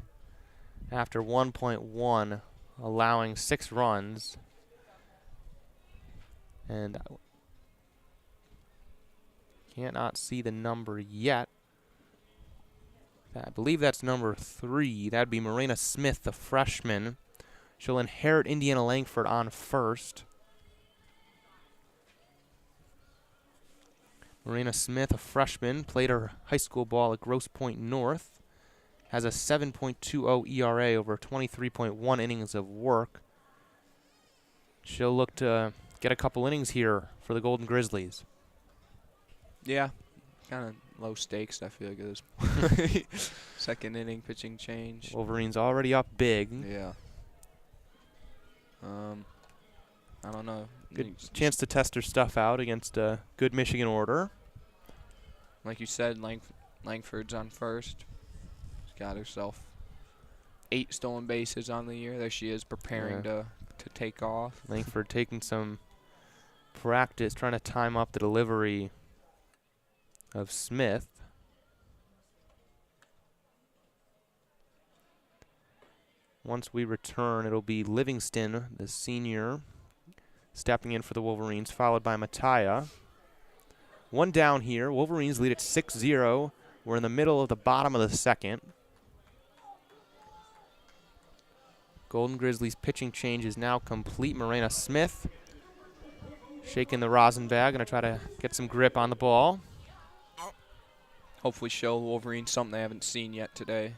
after 1.1, allowing 6 runs. And cannot see the number yet. I believe that's number 3. That'd be Marina Smith, the freshman. She'll inherit Indiana Langford on first. Marina Smith, a freshman, played her high school ball at Grosse Pointe North. Has a 7.20 ERA over 23.1 innings of work. She'll look to get a couple innings here for the Golden Grizzlies. Yeah, kind of low stakes, I feel like it is. Second inning pitching change. Wolverines already up big. Yeah. I don't know. Good chance to test her stuff out against a good Michigan order. Like you said, Langford's on first. She's got herself 8 stolen bases on the year. There she is, preparing to take off. Langford taking some practice, trying to time up the delivery of Smith. Once we return, it'll be Livingston, the senior, stepping in for the Wolverines, followed by Mattia. One down here. Wolverines lead at 6-0. We're in the middle of the bottom of the second. Golden Grizzlies pitching change is now complete. Marina Smith shaking the rosin bag, going to try to get some grip on the ball. Hopefully show Wolverines something they haven't seen yet today.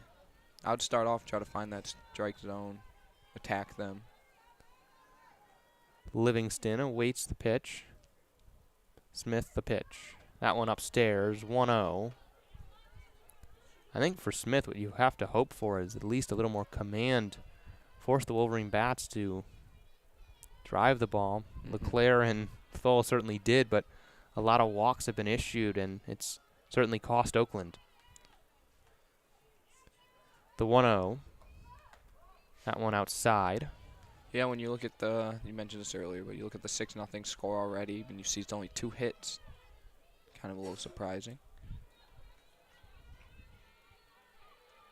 I would start off, try to find that strike zone, attack them. Livingston awaits the pitch. Smith the pitch. That one upstairs, 1-0. I think for Smith, what you have to hope for is at least a little more command. Force the Wolverine bats to drive the ball. LeClaire and Thole certainly did, but a lot of walks have been issued, and it's certainly cost Oakland. The 1-0. That one outside. Yeah, when you look at you mentioned this earlier, but you look at the 6-0 score already, and you see it's only 2 hits. Kind of a little surprising.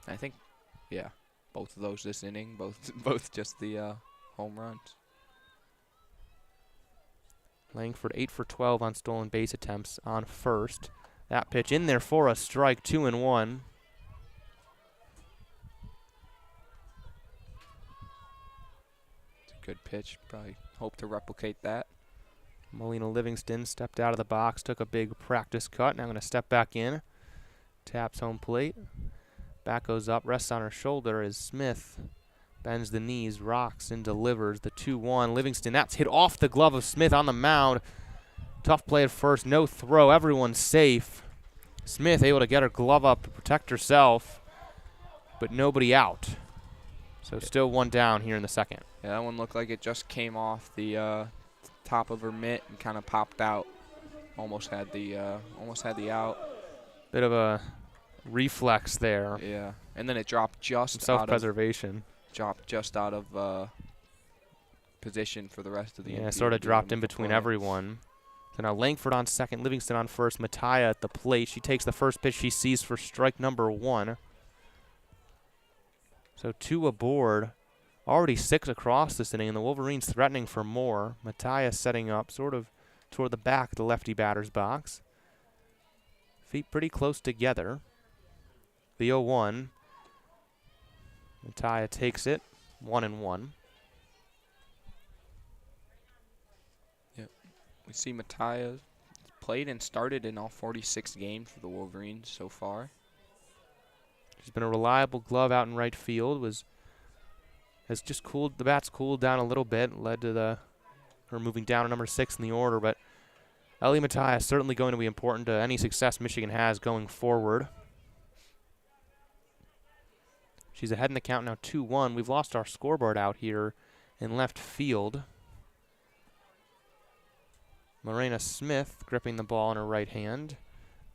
I think, yeah, both of those this inning, both just the home runs. Langford 8 for 12 on stolen base attempts on first. That pitch in there for a strike, 2-1. Good pitch. Probably hope to replicate that. Melina Livingston stepped out of the box, took a big practice cut. Now going to step back in. Taps home plate. Back goes up, rests on her shoulder as Smith bends the knees, rocks, and delivers the 2-1. Livingston, that's hit off the glove of Smith on the mound. Tough play at first, no throw, everyone's safe. Smith able to get her glove up to protect herself, but nobody out. So still one down here in the second. Yeah, that one looked like it just came off the top of her mitt and kind of popped out. Almost had the out. Bit of a reflex there. Yeah, and then it dropped just self-preservation. Dropped just out of position for the rest of the infield. Yeah, sort of dropped in between everyone. So now Langford on second, Livingston on first, Mattia at the plate. She takes the first pitch she sees for strike number 1. So 2 aboard. Already 6 across this inning, and the Wolverines threatening for more. Mattia setting up sort of toward the back of the lefty batter's box. Feet pretty close together. The 0-1. Mattia takes it, 1-1. Yep. We see Mattia played and started in all 46 games for the Wolverines so far. She's been a reliable glove out in right field. Has just cooled, the bats cooled down a little bit, led to her moving down to number 6 in the order. But Ellie Mattia is certainly going to be important to any success Michigan has going forward. She's ahead in the count now, 2-1. We've lost our scoreboard out here in left field. Marina Smith gripping the ball in her right hand,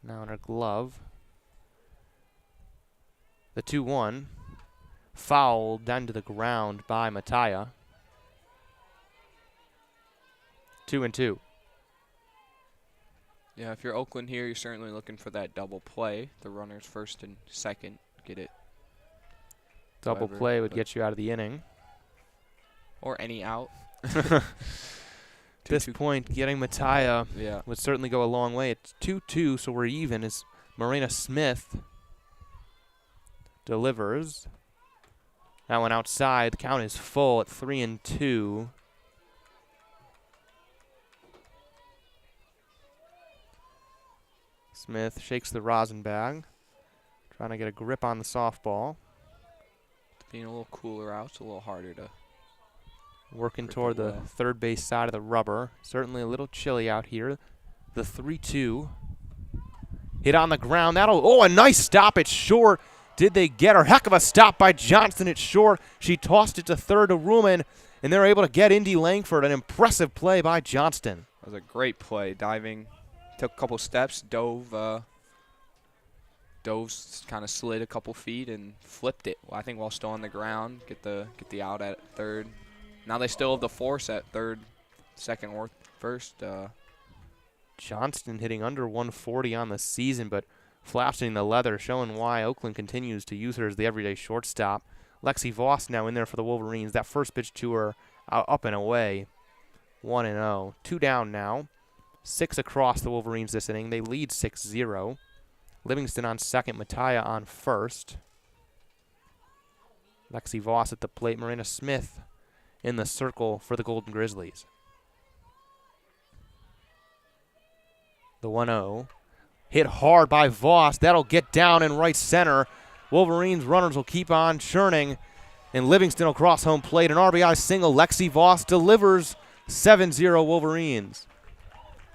now in her glove. The 2-1. Fouled down to the ground by Mattia. 2-2. Yeah, if you're Oakland here, you're certainly looking for that double play. The runners first and second get it. Double play would get you out of the inning. Or any out. At this point, getting Mattia would certainly go a long way. It's 2-2, so we're even as Marina Smith delivers. That one outside. The count is full at 3-2. Smith shakes the rosin bag, trying to get a grip on the softball. Being a little cooler out, it's a little harder to Working grip toward it the well. third base side of the rubber. Certainly a little chilly out here. The 3-2. Hit on the ground. A nice stop at short. Did they get her? Heck of a stop by Johnston at short. She tossed it to third to Ruman, and they're able to get Indy Langford. An impressive play by Johnston. That was a great play. Diving, took a couple steps, dove kind of slid a couple feet and flipped it. I think while still on the ground, get the out at third. Now they still have the force at third, second or first. Johnston hitting under 140 on the season, but flashing the leather, showing why Oakland continues to use her as the everyday shortstop. Lexi Voss now in there for the Wolverines. That first pitch to her, up and away. 1-0. 2 down now. 6 across the Wolverines this inning. They lead 6-0. Livingston on second, Mattia on first. Lexi Voss at the plate. Marina Smith in the circle for the Golden Grizzlies. The 1-0. Hit hard by Voss. That'll get down in right center. Wolverines runners will keep on churning. And Livingston will cross home plate. An RBI single. Lexi Voss delivers. 7-0 Wolverines.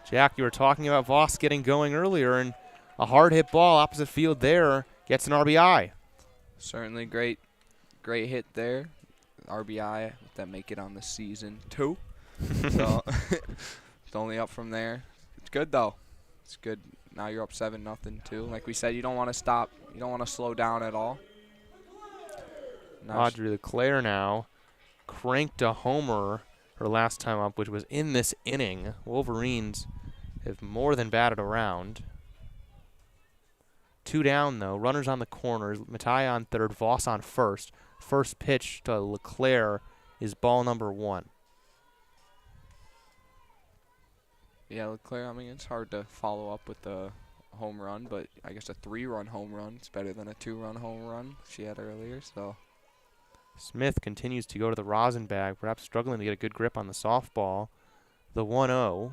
Jack, you were talking about Voss getting going earlier, and a hard hit ball opposite field there gets an RBI. Certainly great hit there. RBI, that make it on the season 2. So it's only up from there. It's good though. It's good. Now you're up 7-0 too. Like we said, you don't want to stop. You don't want to slow down at all. Audrey LeClaire now cranked a homer her last time up, which was in this inning. Wolverines have more than batted around. 2 down, though. Runners on the corners. Mattia on third, Voss on first. First pitch to LeClaire is ball number 1. Yeah, LeClaire, I mean, it's hard to follow up with a home run, but I guess a 3-run home run is better than a 2-run home run she had earlier, so. Smith continues to go to the rosin bag, perhaps struggling to get a good grip on the softball. The 1-0.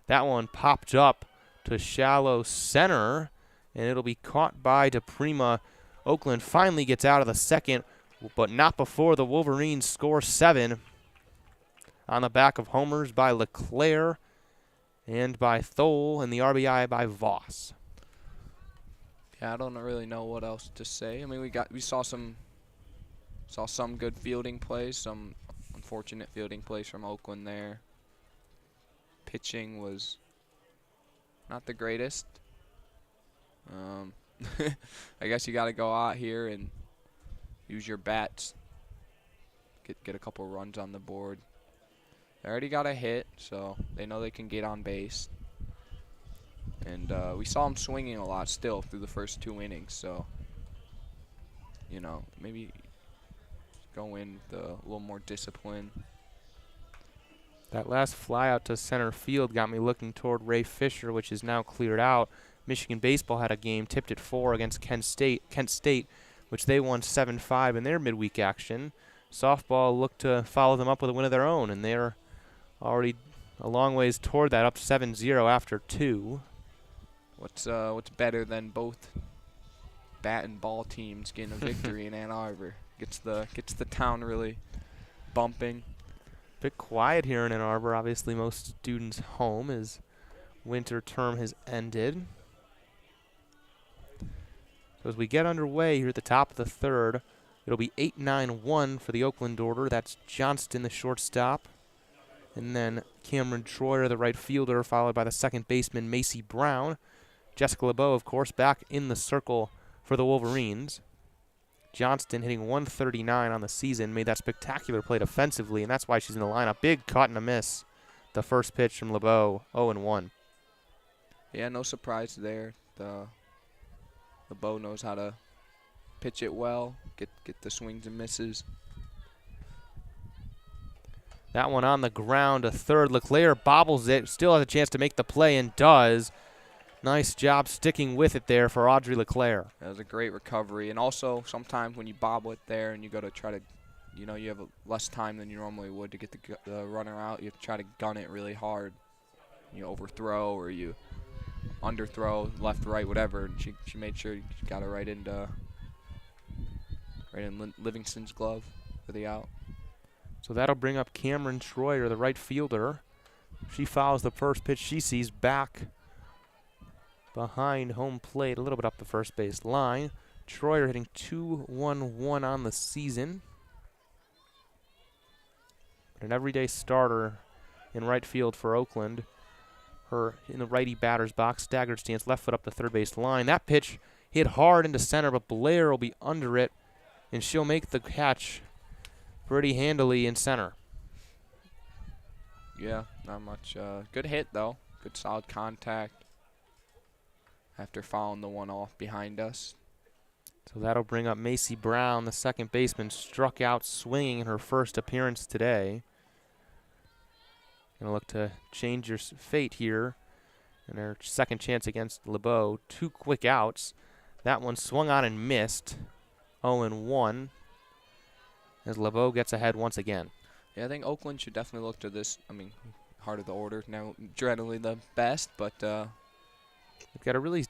That one popped up to shallow center, and it'll be caught by DePrima. Oakland finally gets out of the second, but not before the Wolverines score 7 on the back of homers by LeClaire and by Thole, and the RBI by Voss. Yeah, I don't really know what else to say. I mean, we saw some good fielding plays, some unfortunate fielding plays from Oakland there. Pitching was not the greatest. I guess you got to go out here and use your bats. Get a couple runs on the board. They already got a hit, so they know they can get on base. And we saw them swinging a lot still through the first 2 innings, so, you know, maybe go in with a little more discipline. That last fly out to center field got me looking toward Ray Fisher, which is now cleared out. Michigan baseball had a game tipped at 4 against Kent State, which they won 7-5 in their midweek action. Softball looked to follow them up with a win of their own, and they're already a long ways toward that, up 7-0 after 2. What's better than both bat and ball teams getting a victory in Ann Arbor? Gets the town really bumping. Bit quiet here in Ann Arbor. Obviously, most students home as winter term has ended. So as we get underway here at the top of the third, it'll be 8-9-1 for the Oakland order. That's Johnston, the shortstop, and then Cameron Troyer, the right fielder, followed by the second baseman, Macy Brown. Jessica LeBeau, of course, back in the circle for the Wolverines. Johnston hitting 139 on the season, made that spectacular play defensively, and that's why she's in the lineup. Big cut and a miss. The first pitch from LeBeau, 0-1. Yeah, no surprise there. LeBeau knows how to pitch it well, get the swings and misses. That one on the ground to third. LeClaire bobbles it, still has a chance to make the play, and does. Nice job sticking with it there for Audrey LeClaire. That was a great recovery. And also, sometimes when you bobble it there and you go to try to, you know, you have less time than you normally would to get the runner out, you have to try to gun it really hard. You overthrow or you underthrow, left, right, whatever. And she made sure she got it right in Livingston's glove for the out. So that'll bring up Cameron Troyer, the right fielder. She fouls the first pitch she sees back behind home plate, a little bit up the first base line. Troyer hitting .211 on the season. An everyday starter in right field for Oakland. Her in the righty batter's box, staggered stance, left foot up the third base line. That pitch hit hard into center, but Blair will be under it, and she'll make the catch pretty handily in center. Yeah, not much. Good hit, though. Good solid contact after fouling the one off behind us. So that'll bring up Macy Brown, the second baseman, struck out swinging in her first appearance today. Gonna look to change your fate here in their second chance against LeBeau. 2 quick outs. That one swung on and missed. 0-1 as LeBeau gets ahead once again. Yeah, I think Oakland should definitely look to this. I mean, heart of the order. Now, generally the best, but they've got a really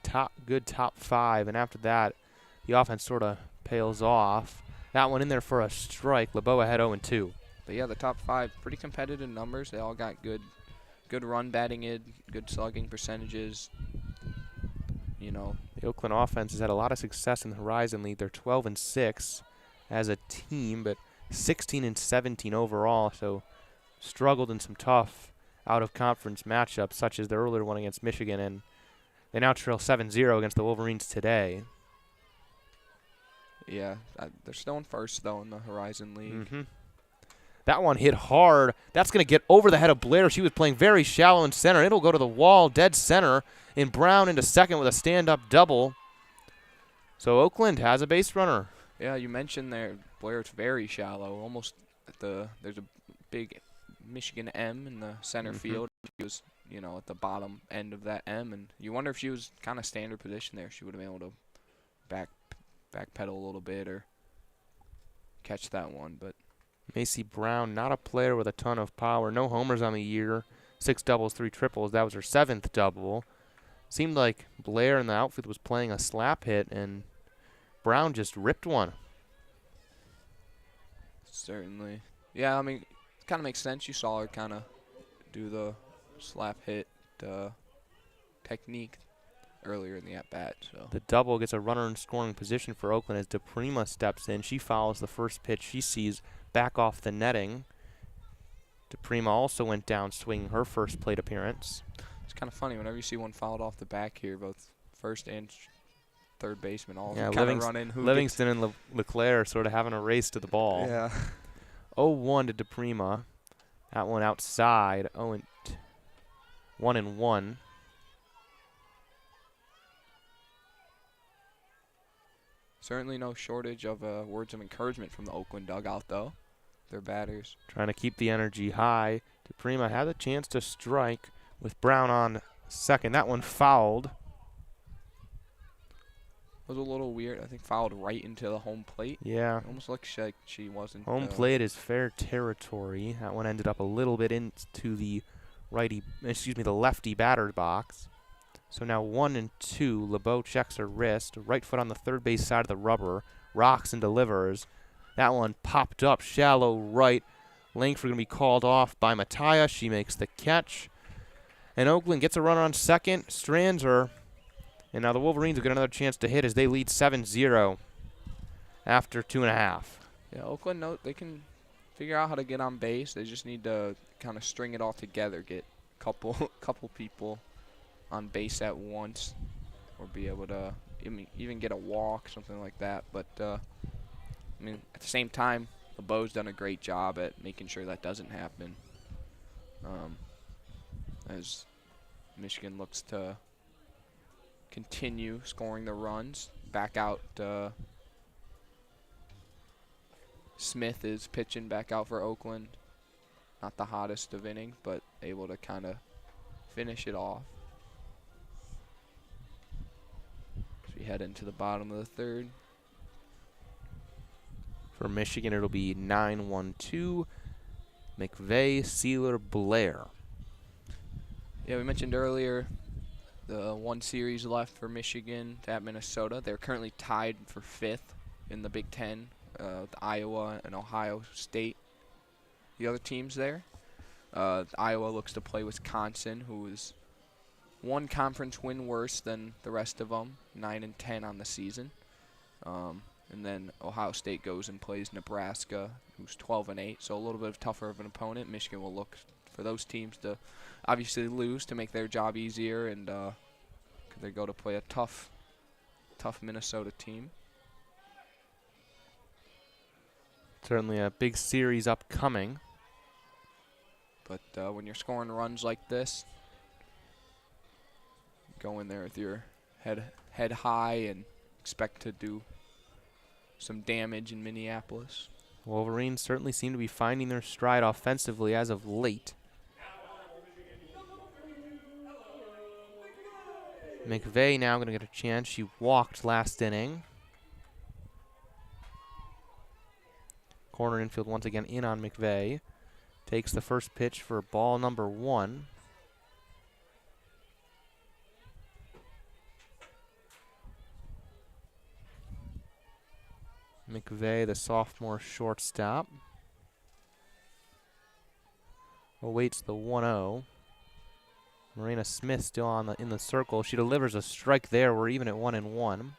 good top 5, and after that, the offense sort of pales off. That one in there for a strike. LeBeau ahead 0-2. But yeah, the top 5, pretty competitive numbers. They all got good run batting in, good slugging percentages. You know, the Oakland offense has had a lot of success in the Horizon League. They're 12-6 as a team, but 16-17 overall. So struggled in some tough out-of-conference matchups, such as the earlier one against Michigan, and they now trail 7-0 against the Wolverines today. Yeah, they're still in first, though, in the Horizon League. That one hit hard. That's going to get over the head of Blair. She was playing very shallow in center. It'll go to the wall, dead center, and Brown into second with a stand-up double. So Oakland has a base runner. Yeah, you mentioned there, Blair's very shallow, almost there's a big Michigan M in the center field. She was, you know, at the bottom end of that M, and you wonder if she was kind of standard position there. She would have been able to backpedal a little bit or catch that one. But Macy Brown, not a player with a ton of power. No homers on the year. 6 doubles, 3 triples. That was her 7th double. Seemed like Blair in the outfield was playing a slap hit, and Brown just ripped one. Certainly. Yeah, I mean, it kind of makes sense. You saw her kind of do the slap hit technique earlier in the at-bat. So the double gets a runner in scoring position for Oakland as DePrima steps in. She fouls the first pitch she sees back off the netting. DePrima also went down swinging her first plate appearance. It's kind of funny. Whenever you see one fouled off the back here, both first and third baseman all kind of run in. Livingston and Leclerc sort of having a race to the ball. Yeah. 0-1 to DePrima. That one outside. 1-1. Certainly no shortage of words of encouragement from the Oakland dugout, though. Their batters trying to keep the energy high. DePrima had a chance to strike with Brown on second. That one fouled. Was a little weird. I think fouled right into the home plate. Yeah. Almost looks like she wasn't. Home plate is fair territory. That one ended up a little bit into the the lefty batter box. So now 1-2. LeBeau checks her wrist. Right foot on the third base side of the rubber. Rocks and delivers. That one popped up shallow right. Langford going to be called off by Mattia. She makes the catch. And Oakland gets a runner on second. Strands her. And now the Wolverines will get another chance to hit as they lead 7-0 after 2.5. Yeah, Oakland, they can figure out how to get on base. They just need to kind of string it all together, get a couple people on base at once, or be able to even get a walk, something like that. But, I mean, at the same time, LeBeau's done a great job at making sure that doesn't happen, as Michigan looks to continue scoring the runs. Back out, Smith is pitching back out for Oakland. Not the hottest of innings, but able to kind of finish it off. As we head into the bottom of the third. For Michigan, it'll be 9-1-2. McVeigh, Sealer, Blair. Yeah, we mentioned earlier the one series left for Michigan at Minnesota. They're currently tied for 5th in the Big Ten, with Iowa and Ohio State. The other teams there. Iowa looks to play Wisconsin, who is one conference win worse than the rest of them, 9-10 on the season. And then Ohio State goes and plays Nebraska, who's 12-8, so a little bit tougher of an opponent. Michigan will look for those teams to obviously lose to make their job easier, and they go to play a tough Minnesota team. Certainly a big series upcoming. But when you're scoring runs like this, go in there with your head high and expect to do some damage in Minneapolis. Wolverines certainly seem to be finding their stride offensively as of late. McVeigh now going to get a chance. She walked last inning. Corner infield once again in on McVeigh. Takes the first pitch for ball number 1. McVeigh, the sophomore shortstop, awaits the 1-0. Marina Smith still in the circle. She delivers a strike there. We're even at 1-1.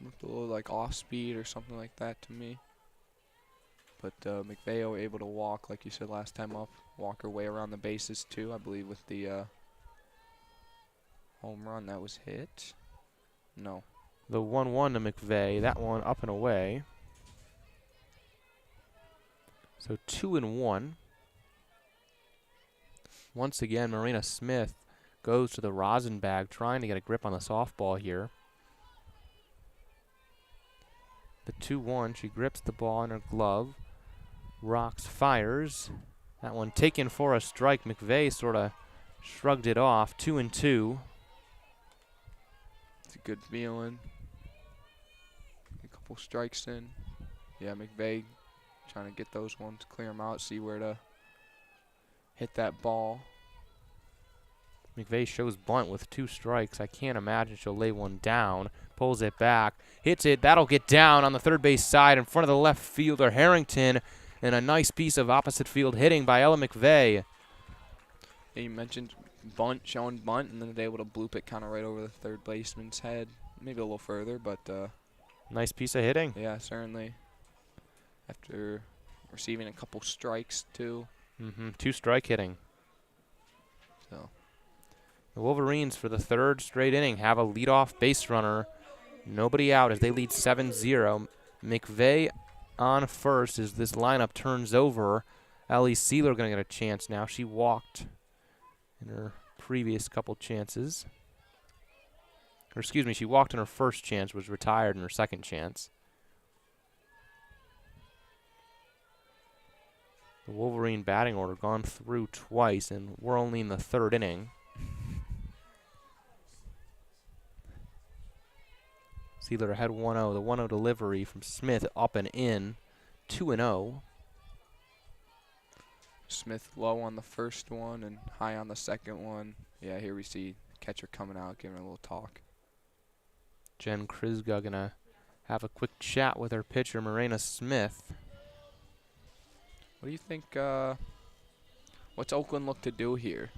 Looked a little like off speed or something like that to me. But McVeigh able to walk, like you said last time up, walk her way around the bases too, I believe, with the home run that was hit. No. The 1-1 to McVeigh, that one up and away. So 2-1. Once again, Marina Smith goes to the rosin bag, trying to get a grip on the softball here. The 2-1, she grips the ball in her glove. Rocks, fires. That one taken for a strike. McVeigh sort of shrugged it off. 2-2. It's a good feeling. A couple strikes in. Yeah, McVeigh trying to get those ones, clear them out, see where to hit that ball. McVeigh shows bunt with 2 strikes. I can't imagine she'll lay one down. Pulls it back. Hits it. That'll get down on the third base side in front of the left fielder, Harrington. And a nice piece of opposite field hitting by Ella McVeigh. Yeah, you mentioned bunt, showing bunt, and then they're able to bloop it kind of right over the third baseman's head. Maybe a little further, but nice piece of hitting. Yeah, certainly. After receiving a couple strikes, too. 2 strike hitting. So the Wolverines, for the 3rd straight inning, have a leadoff base runner. Nobody out as they lead 7-0. McVeigh on first as this lineup turns over. Ellie Sealer going to get a chance now. She walked in her previous couple chances. Or excuse me, she walked in her first chance, was retired in her second chance. The Wolverine batting order gone through twice, and we're only in the 3rd inning. Sealer ahead 1-0. The 1-0 delivery from Smith up and in. 2-0. Smith low on the first one and high on the second one. Yeah, here we see catcher coming out, giving her a little talk. Jen Krizga going to have a quick chat with her pitcher, Marina Smith. What do you think, what's Oakland look to do here?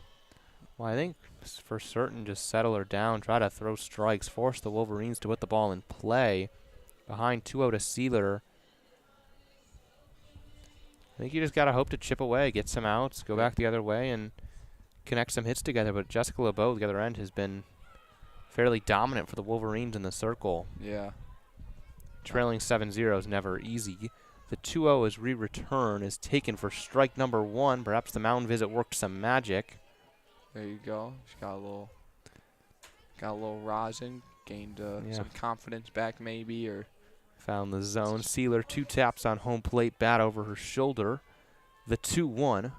Well, I think for certain just settle her down, try to throw strikes, force the Wolverines to put the ball in play. Behind 2-0 to Sealer. I think you just got to hope to chip away, get some outs, go back the other way, and connect some hits together. But Jessica LeBeau, the other end, has been fairly dominant for the Wolverines in the circle. Yeah. Trailing 7-0 is never easy. The 2-0 as re-return is taken for strike number 1. Perhaps the mound visit worked some magic. There you go. She got a little rosin, gained some confidence back maybe, or found the zone. Sealer 2 taps on home plate, bat over her shoulder. The 2-1.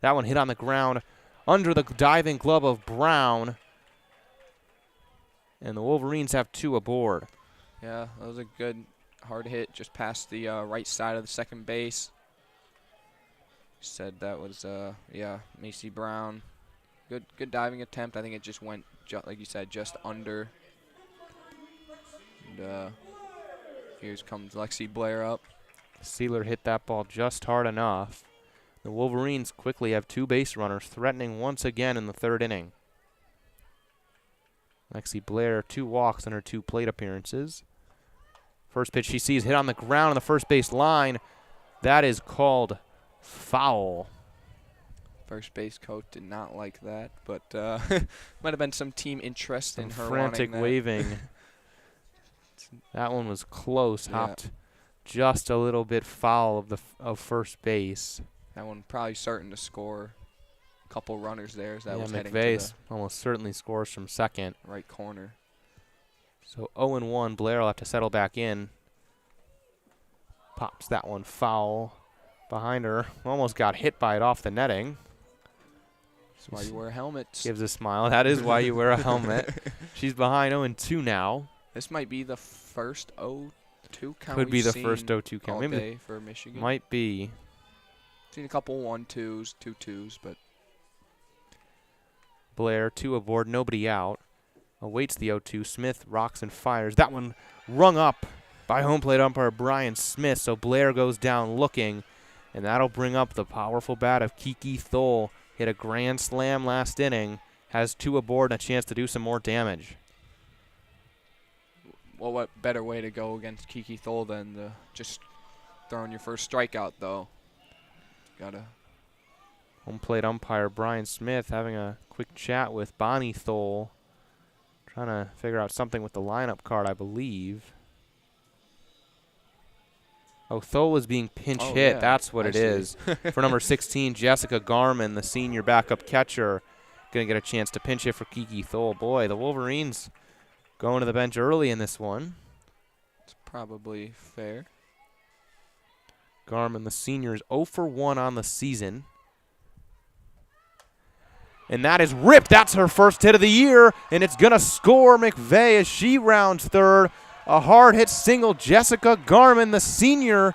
That one hit on the ground under the diving glove of Brown. And the Wolverines have 2 aboard. Yeah, that was a good hard hit just past the right side of the second base. Said that was, Macy Brown Good diving attempt. I think it just went, like you said, just under. And here comes Lexi Blair up. Sealer hit that ball just hard enough. The Wolverines quickly have 2 base runners, threatening once again in the 3rd inning. Lexi Blair, 2 walks in her 2 plate appearances. First pitch she sees hit on the ground on the first base line. That is called foul. First base coach did not like that, but might have been some team interest in her frantic wanting that. waving. That one was close. Yeah. Hopped just a little bit foul of first base. That one probably starting to score a couple runners there as that was heading McVeigh to almost certainly scores from second. the right corner. So 0-1, Blair will have to settle back in. Pops that one foul behind her. Almost got hit by it off the netting. That's why you wear helmets. Gives a smile. That is why you wear a helmet. She's behind 0-2 now. This might be the first 0-2 count. Could be we've the seen first 0-2 count. all Maybe day for Michigan. might be. Seen a couple 1-2s, 2-2s, but Blair, 2 aboard, nobody out. Awaits the 0-2. Smith rocks and fires. That one rung up by home plate umpire Brian Smith. So Blair goes down looking, and that'll bring up the powerful bat of Kiki Thole. Hit a grand slam last inning. Has 2 aboard and a chance to do some more damage. well, what better way to go against Kiki Thole than just throwing your first strikeout, though? Gotta. Home plate umpire Brian Smith having a quick chat with Bonnie Thole. Trying to figure out something with the lineup card, I believe. Oh, Thole is being pinch hit. Yeah, That's what I it see. is. For number 16, Jessica Garman, the senior backup catcher, going to get a chance to pinch hit for Kiki Thole. Boy, the Wolverines going to the bench early in this one. It's probably fair. Garman, the senior, is 0-for-1 on the season. And that is ripped. That's her first hit of the year, and it's going to score McVeigh as she rounds third. A hard-hit single. Jessica Garman, the senior,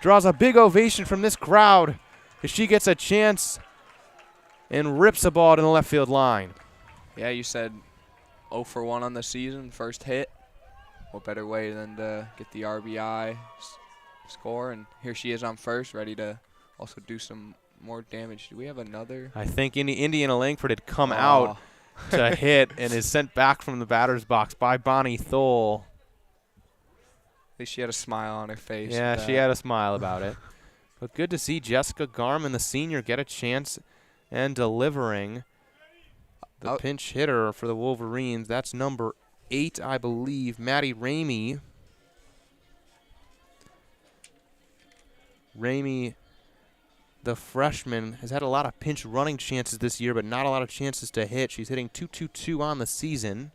draws a big ovation from this crowd as she gets a chance and rips a ball to the left field line. Yeah, you said 0-for-1 on the season, first hit. What better way than to get the RBI score? And here she is on first, ready to also do some more damage. Do we have another? I think Indiana Langford had come out to hit and is sent back from the batter's box by Bonnie Thole. At least she had a smile on her face. Yeah, she had a smile about it. But good to see Jessica Garman, the senior, get a chance and delivering. The pinch hitter for the Wolverines, that's number 8, I believe, Maddie Ramey. Ramey, the freshman, has had a lot of pinch running chances this year, but not a lot of chances to hit. She's hitting .222 on the season.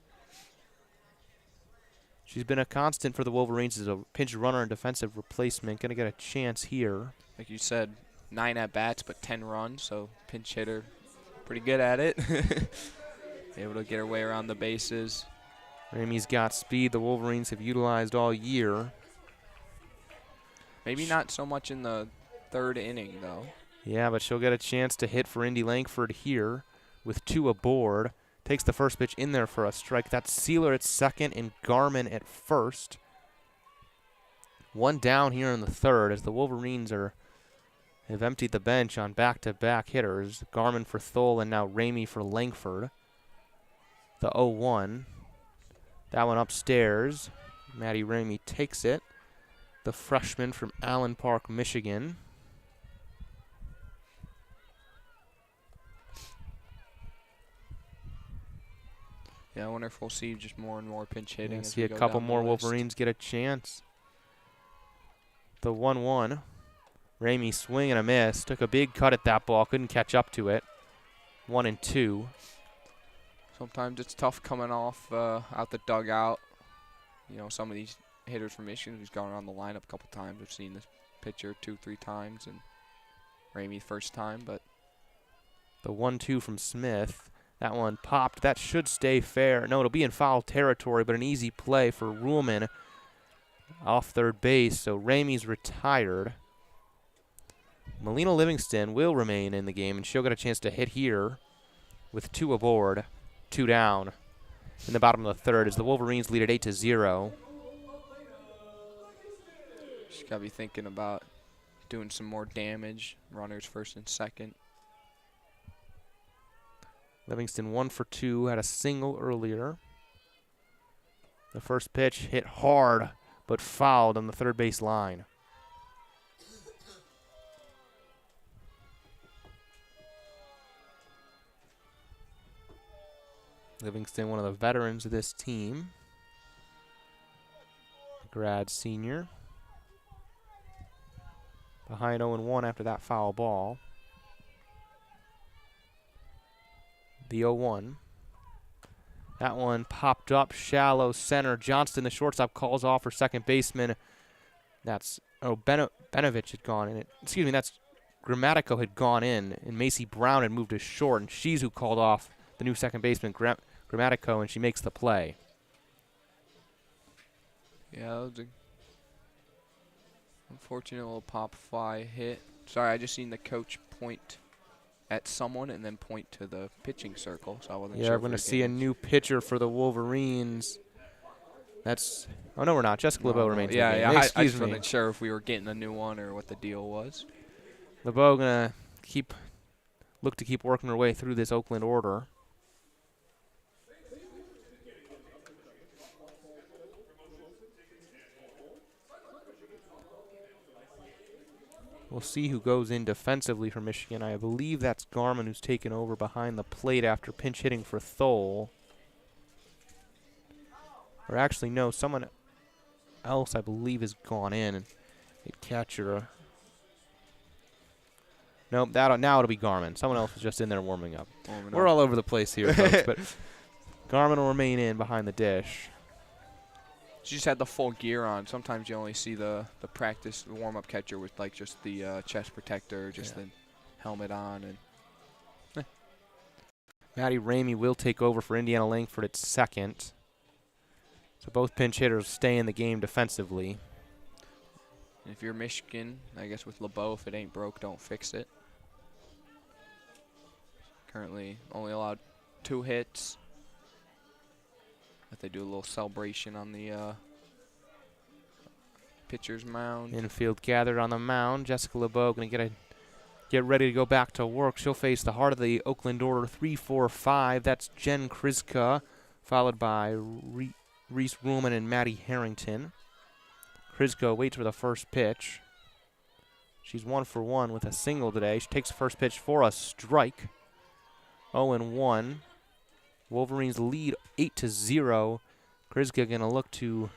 She's been a constant for the Wolverines as a pinch runner and defensive replacement. Going to get a chance here. Like you said, 9 at-bats, but 10 runs, so pinch hitter, pretty good at it. Able to get her way around the bases. Ramey's got speed the Wolverines have utilized all year. Maybe not so much in the 3rd inning, though. Yeah, but she'll get a chance to hit for Indy Langford here with 2 aboard. Takes the first pitch in there for a strike. That's Sealer at second and Garman at first. 1 down here in the 3rd as the Wolverines have emptied the bench on back-to-back hitters. Garman for Thole and now Ramey for Langford. The 0-1. That one upstairs. Maddie Ramey takes it. The freshman from Allen Park, Michigan. Yeah, I wonder if we'll see just more and more pinch hitting. Yeah, as see we a go couple down the more list. Wolverines get a chance. The 1-1. Ramey swing and a miss. Took a big cut at that ball. Couldn't catch up to it. 1-2. Sometimes it's tough coming off out the dugout. You know, some of these hitters from Michigan who's gone around the lineup a couple times. We've seen this pitcher 2-3 times, and Ramey first time. But The 1-2 from Smith. That one popped. That should stay fair. No, it'll be in foul territory, but an easy play for Ruhlman off third base. So Ramey's retired. Melina Livingston will remain in the game, and she'll get a chance to hit here. with 2 aboard, 2 down in the bottom of the third as the Wolverines lead at 8-0. Just got to be thinking about doing some more damage. Runners first and second. Livingston 1 for 2, had a single earlier. The first pitch hit hard, but fouled on the third base line. Livingston, one of the veterans of this team. Grad senior. Behind 0-1 after that foul ball. The 0-1. That one popped up shallow center. Johnston, the shortstop, calls off for second baseman. That's Benovich had gone in. Excuse me, that's Grammatico had gone in, and Macy Brown had moved to short, and she's who called off the new second baseman, Grammatico, and she makes the play. Yeah, that was a unfortunate little pop fly hit. Sorry, I just seen the coach point at someone and then point to the pitching circle, so I wasn't sure. Yeah, we're going to see a new pitcher for the Wolverines. That's – oh, no, we're not. Jessica LeBeau remains in the game. Yeah, I Excuse just me. wasn't sure if we were getting a new one or what the deal was. LeBeau going to look to keep working her way through this Oakland order. We'll see who goes in defensively for Michigan. I believe that's Garman who's taken over behind the plate after pinch hitting for Thole. Or actually, no, someone else I believe has gone in. And catcher. Nope, now it'll be Garman. Someone else is just in there warming up. We're all over the place here, folks, but Garman will remain in behind the dish. She just had the full gear on. Sometimes you only see the practice warm-up catcher with like just the chest protector, just the helmet on. And Maddie Ramey will take over for Indiana Langford at second. So both pinch hitters stay in the game defensively. And if you're Michigan, I guess with LeBeau, if it ain't broke, don't fix it. Currently only allowed 2 hits. But they do a little celebration on the pitcher's mound. Infield gathered on the mound. Jessica LeBeau going to get ready to go back to work. She'll face the heart of the Oakland order, 3-4-5. That's Jen Kriska, followed by Reese Ruhlman and Maddie Harrington. Kriska waits for the first pitch. She's 1 for 1 with a single today. She takes the first pitch for a strike. 0-1. Wolverines lead 8-0. Kriska going to look to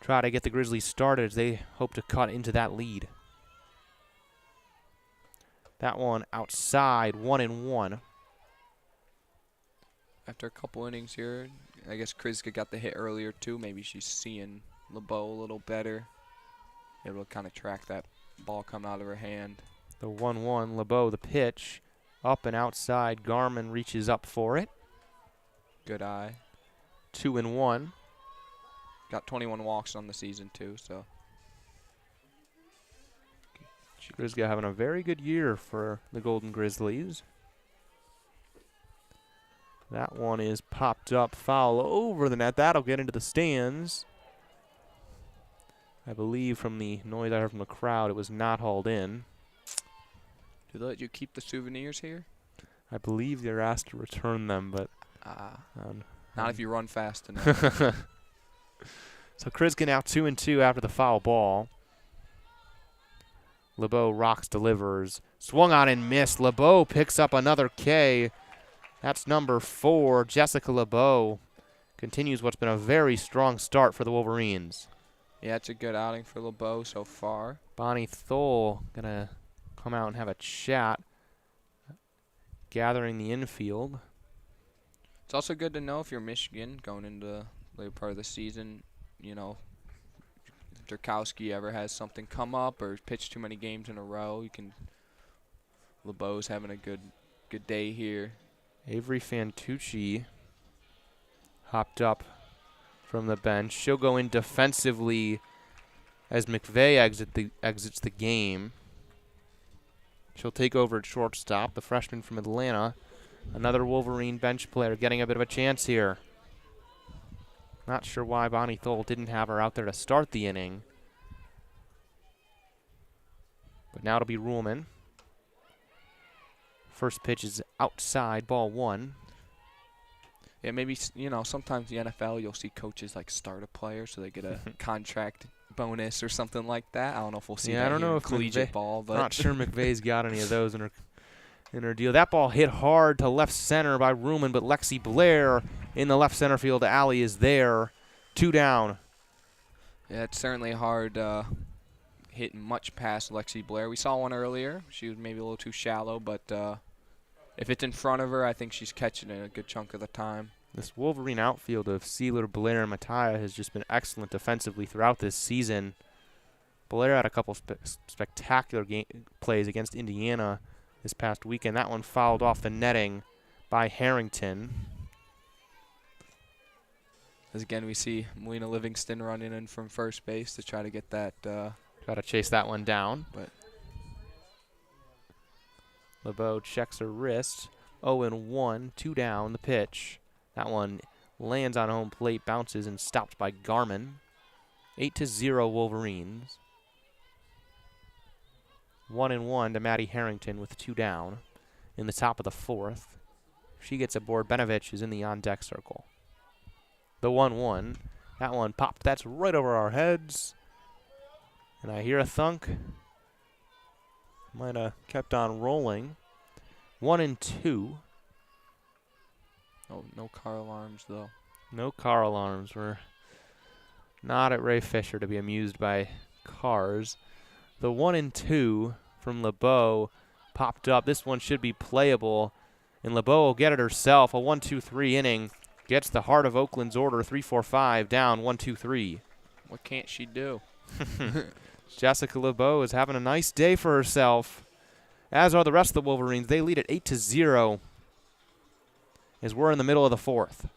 try to get the Grizzlies started as they hope to cut into that lead. That one outside, 1-1. After a couple innings here, I guess Kriska got the hit earlier too. Maybe she's seeing LeBeau a little better. Able to kind of track that ball coming out of her hand. The 1-1, LeBeau the pitch. Up and outside, Garman reaches up for it. Good eye. 2-1. Got 21 walks on the season too, so. Grizzlies having a very good year for the Golden Grizzlies. That one is popped up, foul over the net. That'll get into the stands. I believe from the noise I heard from the crowd, it was not hauled in. Do they let you keep the souvenirs here? I believe they're asked to return them, but not if you run fast enough. So Kriska now 2-2 after the foul ball. LeBeau rocks, delivers. Swung on and missed. LeBeau picks up another K. That's number 4. Jessica LeBeau continues what's been a very strong start for the Wolverines. Yeah, it's a good outing for LeBeau so far. Bonnie Thole going to come out and have a chat, gathering the infield. It's also good to know if you're Michigan going into the later part of the season, you know, if Drukowski ever has something come up or pitched too many games in a row, you can. LeBeau's having a good day here. Avery Fantucci hopped up from the bench. She'll go in defensively as McVeigh exits the game. She'll take over at shortstop. The freshman from Atlanta Another Wolverine bench player getting a bit of a chance here. Not sure why Bonnie Thole didn't have her out there to start the inning. But now it'll be Ruhlman. First pitch is outside, ball 1. Yeah, maybe, sometimes in the NFL you'll see coaches like start a player so they get a contract bonus or something like that. I don't know if we'll see that I don't here know in if collegiate ball, but not sure McVeigh's got any of those in her deal. That ball hit hard to left center by Ruhlman, but Lexi Blair in the left center field alley is there. 2 down. yeah, it's certainly hard hitting much past Lexi Blair. We saw one earlier. She was maybe a little too shallow, but if it's in front of her, I think she's catching it a good chunk of the time. This Wolverine outfield of Sealer, Blair, and Mattia has just been excellent defensively throughout this season. Blair had a couple spectacular plays against Indiana this past weekend. That one fouled off the netting by Harrington. As again, we see Melina Livingston running in from first base to try to get that. Try to chase that one down. But LeBeau checks her wrist. 0-1, 2 down, the pitch. That one lands on home plate, bounces, and stopped by Garmin. 8-0 Wolverines. 1-1 to Maddie Harrington with 2 down in the top of the 4th. She gets aboard. Benovich is in the on-deck circle. The 1-1. That one popped. That's right over our heads. And I hear a thunk. Might have kept on rolling. 1-2. oh, no car alarms though. No car alarms. We're not at Ray Fisher to be amused by cars. The 1-2 from LeBeau popped up. This one should be playable. And LeBeau will get it herself. A 1-2-3 inning. Gets the heart of Oakland's order. 3-4-5 down. 1-2-3. What can't she do? Jessica LeBeau is having a nice day for herself, as are the rest of the Wolverines. They lead at 8-0 as we're in the middle of the 4th.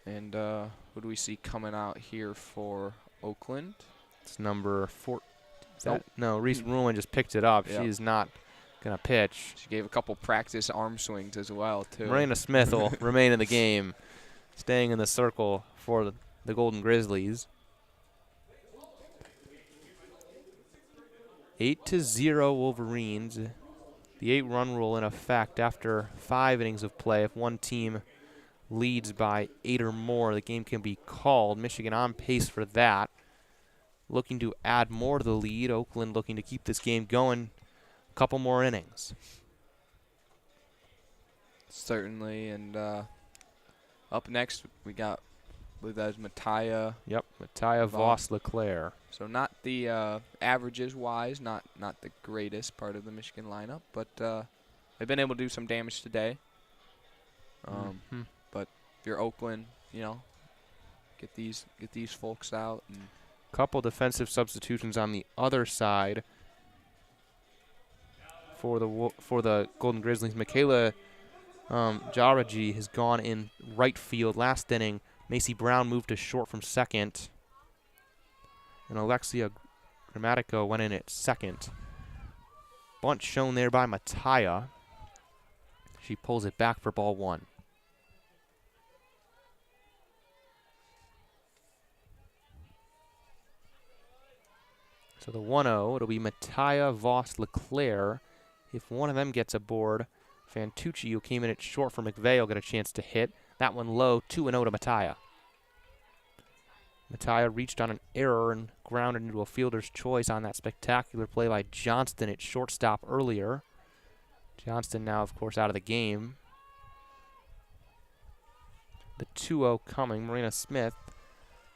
And who do we see coming out here for Oakland? It's number 4. Nope. No, Reese Ruhlman just picked it up. Yep. She's not going to pitch. She gave a couple practice arm swings as well, too. Marina Smith will remain in the game, staying in the circle for the Golden Grizzlies. 8-0 Wolverines. The 8-run rule in effect after 5 innings of play. If one team leads by 8 or more, the game can be called. Michigan on pace for that. Looking to add more to the lead. Oakland looking to keep this game going. A couple more innings. Certainly. And up next, we got, I believe that is Mattia. Yep, Mattia Voss Leclerc. So not the averages-wise, not the greatest part of the Michigan lineup, but they've been able to do some damage today. But if you're Oakland, get these folks out. And couple defensive substitutions on the other side for the Golden Grizzlies. Michaela Jaraji has gone in right field last inning. Macy Brown moved to short from second. And Alexia Grammatico went in at second. Bunt shown there by Mattia. She pulls it back for ball 1. So the 1-0, it'll be Mattia Voss Leclerc. If one of them gets aboard, Fantucci, who came in at short for McVeigh, will get a chance to hit. That one low, 2-0 to Mattia. Mattia reached on an error and grounded into a fielder's choice on that spectacular play by Johnston at shortstop earlier. Johnston now, of course, out of the game. The 2-0 coming. Marina Smith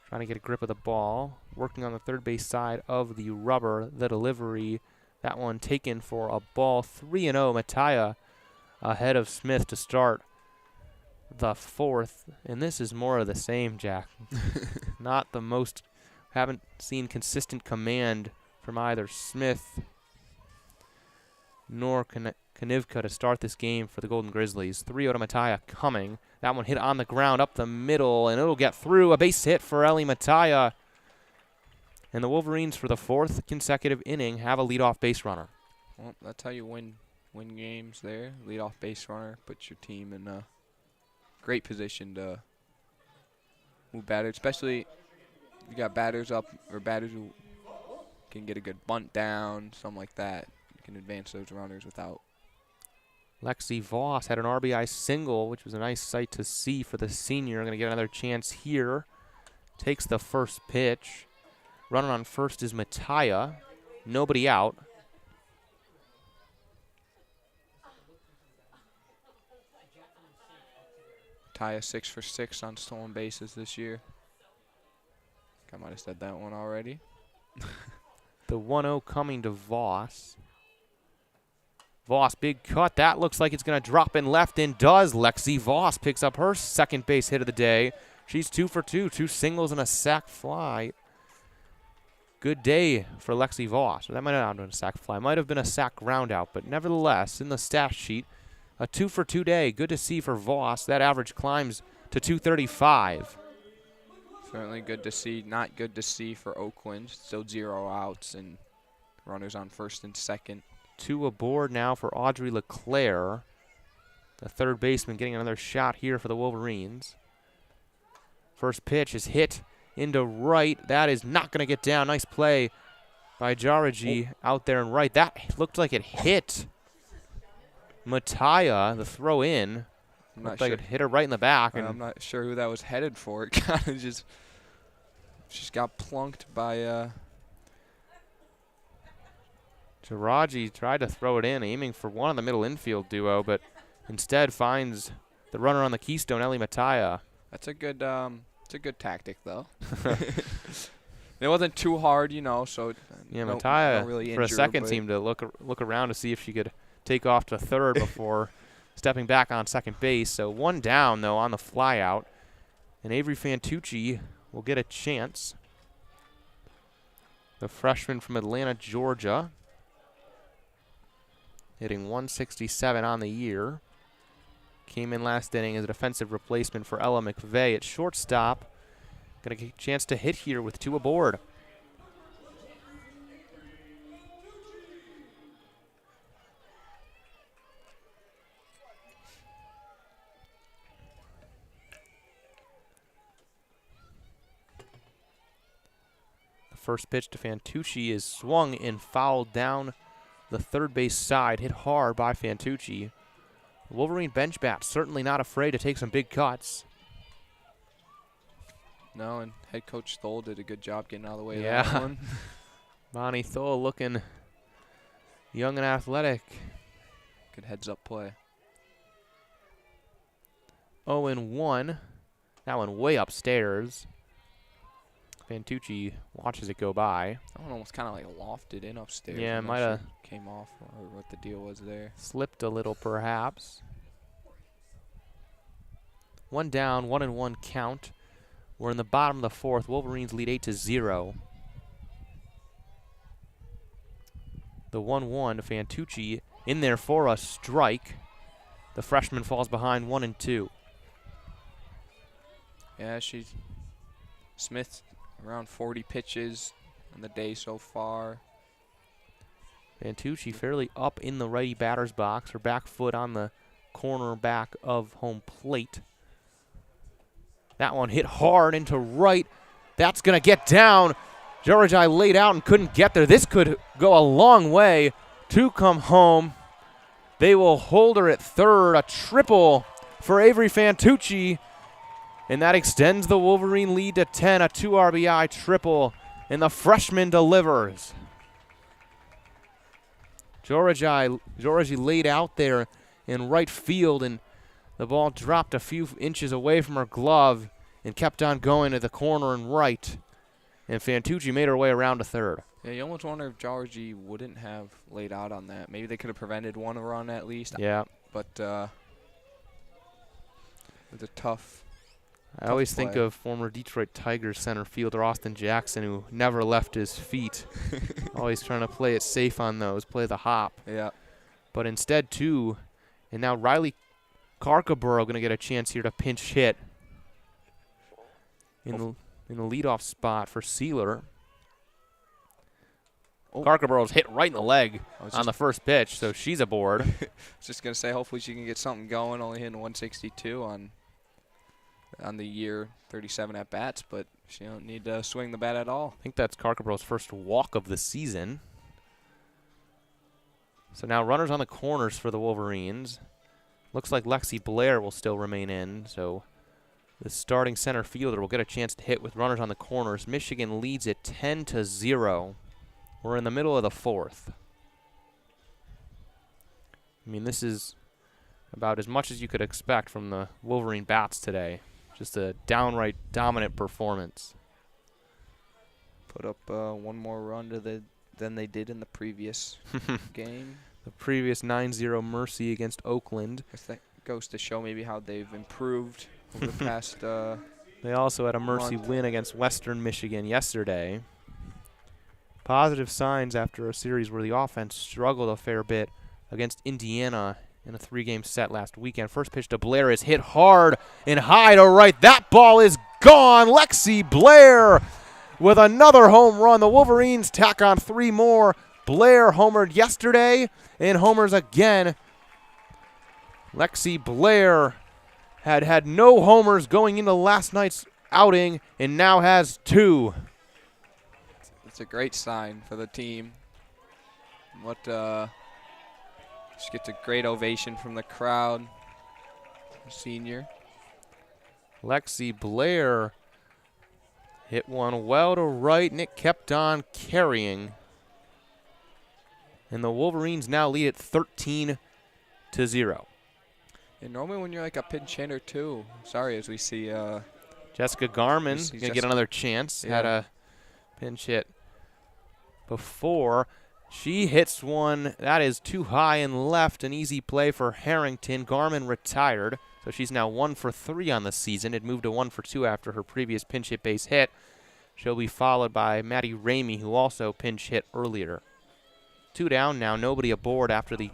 trying to get a grip of the ball. Working on the third base side of the rubber. The delivery. That one taken for a ball. 3-0. Mattia ahead of Smith to start the 4th. And this is more of the same, Jack. Not the most. Haven't seen consistent command from either Smith nor Konivka to start this game for the Golden Grizzlies. 3-0 to Mattia coming. That one hit on the ground up the middle, and it'll get through. A base hit for Ellie Mattia. And the Wolverines, for the 4th consecutive inning, have a leadoff base runner. Well, that's how you win win games there. Leadoff base runner puts your team in a great position to move batters, especially if you got batters up or batters who can get a good bunt down, something like that. You can advance those runners without. Lexi Voss had an RBI single, which was a nice sight to see for the senior. Going to get another chance here. Takes the first pitch. Runner on first is Mattia. Nobody out. Taya 6 for 6 on stolen bases this year. I might have said that one already. The 1-0 coming to Voss. Voss, big cut. That looks like it's going to drop in left and does. Lexi Voss picks up her second base hit of the day. She's 2 for 2, 2 singles and a sac fly. Good day for Lexi Voss. That might not have been a sac fly. Might have been a sac ground out, but nevertheless, in the stat sheet, a 2 for 2 day. Good to see for Voss. That average climbs to 235. Certainly good to see. Not good to see for Oakland. Still 0 outs and runners on first and second. 2 aboard now for Audrey LeClaire. The third baseman getting another shot here for the Wolverines. First pitch is hit into right. That is not going to get down. Nice play by Jaraji out there and right. That looked like it hit Mattia, the throw in. Looked like it hit her right in the back. And I'm not sure who that was headed for. It kind of just got plunked by. Jaraji tried to throw it in, aiming for one of the middle infield duo, but instead finds the runner on the Keystone, Ellie Mattia. That's a good. It's a good tactic, though. It wasn't too hard, you know. So yeah, Mattia really for a second seemed to look around to see if she could take off to third before stepping back on second base. So 1 down, though, on the fly out. And Avery Fantucci will get a chance. The freshman from Atlanta, Georgia. Hitting 167 on the year. Came in last inning as a defensive replacement for Ella McVeigh at shortstop. Going to get a chance to hit here with 2 aboard. First pitch to Fantucci is swung and fouled down the third base side, hit hard by Fantucci. Wolverine bench bat certainly not afraid to take some big cuts. No, and head coach Stoll did a good job getting out of the way of yeah. that one. Bonnie Thole looking young and athletic. Good heads-up play. 0-1. That one way upstairs. Fantucci watches it go by. That one almost kind of like lofted in upstairs. Yeah, might have came off or what the deal was there. Slipped a little, perhaps. 1 down, 1-1 count. We're in the bottom of the fourth. Wolverines lead 8-0. The 1-1 to Fantucci in there for a strike. The freshman falls behind 1-2. Yeah, Smith around 40 pitches on the day so far. Fantucci fairly up in the righty batter's box. Her back foot on the corner back of home plate. That one hit hard into right. That's going to get down. Georgi laid out and couldn't get there. This could go a long way to come home. They will hold her at third. A triple for Avery Fantucci. And that extends the Wolverine lead to 10, a 2 RBI triple, and the freshman delivers. Georgi laid out there in right field, and the ball dropped a few inches away from her glove and kept on going to the corner and right. And Fantucci made her way around to third. Yeah, you almost wonder if Georgi wouldn't have laid out on that. Maybe they could have prevented one run at least. Yeah. But it's a tough I always play. think of former Detroit Tigers center fielder Austin Jackson, who never left his feet. Always trying to play it safe on those, play the hop. Yeah. But instead, too, and now Riley Carcaboro going to get a chance here to pinch hit in the leadoff spot for Sealer. Carcaburl's hit right in the leg on just the first pitch, so she's aboard. I was just going to say, hopefully she can get something going, only hitting 162 on the year, 37 at-bats, but she don't need to swing the bat at all. I think that's Carcaburl's first walk of the season. So now runners on the corners for the Wolverines. Looks like Lexi Blair will still remain in, so the starting center fielder will get a chance to hit with runners on the corners. Michigan leads it 10-0. We're in the middle of the fourth. I mean, this is about as much as you could expect from the Wolverine bats today. Just a downright dominant performance. Put up one more run than they did in the previous game. The previous 9-0 mercy against Oakland. I think goes to show maybe how they've improved over the past They also had a mercy month. win against Western Michigan yesterday. Positive signs after a series where the offense struggled a fair bit against Indiana in a 3-game set last weekend. First pitch to Blair is hit hard and high to right. That ball is gone. Lexi Blair with another home run. The Wolverines tack on 3 more. Blair homered yesterday and homers again. Lexi Blair had no homers going into last night's outing and now has 2. It's a great sign for the team. She gets a great ovation from the crowd. Senior. Lexi Blair hit one well to right, and it kept on carrying. And the Wolverines now lead it 13-0. And normally when you're like a pinch hitter too, as we see Jessica Garman see gonna get another chance. Had Yeah. a pinch hit before. She hits one that is too high and left. An easy play for Harrington. Garman retired, so she's now 1 for 3 on the season. It moved to 1 for 2 after her previous pinch hit base hit. She'll be followed by Maddie Ramey, who also pinch hit earlier. 2 down now, nobody aboard after the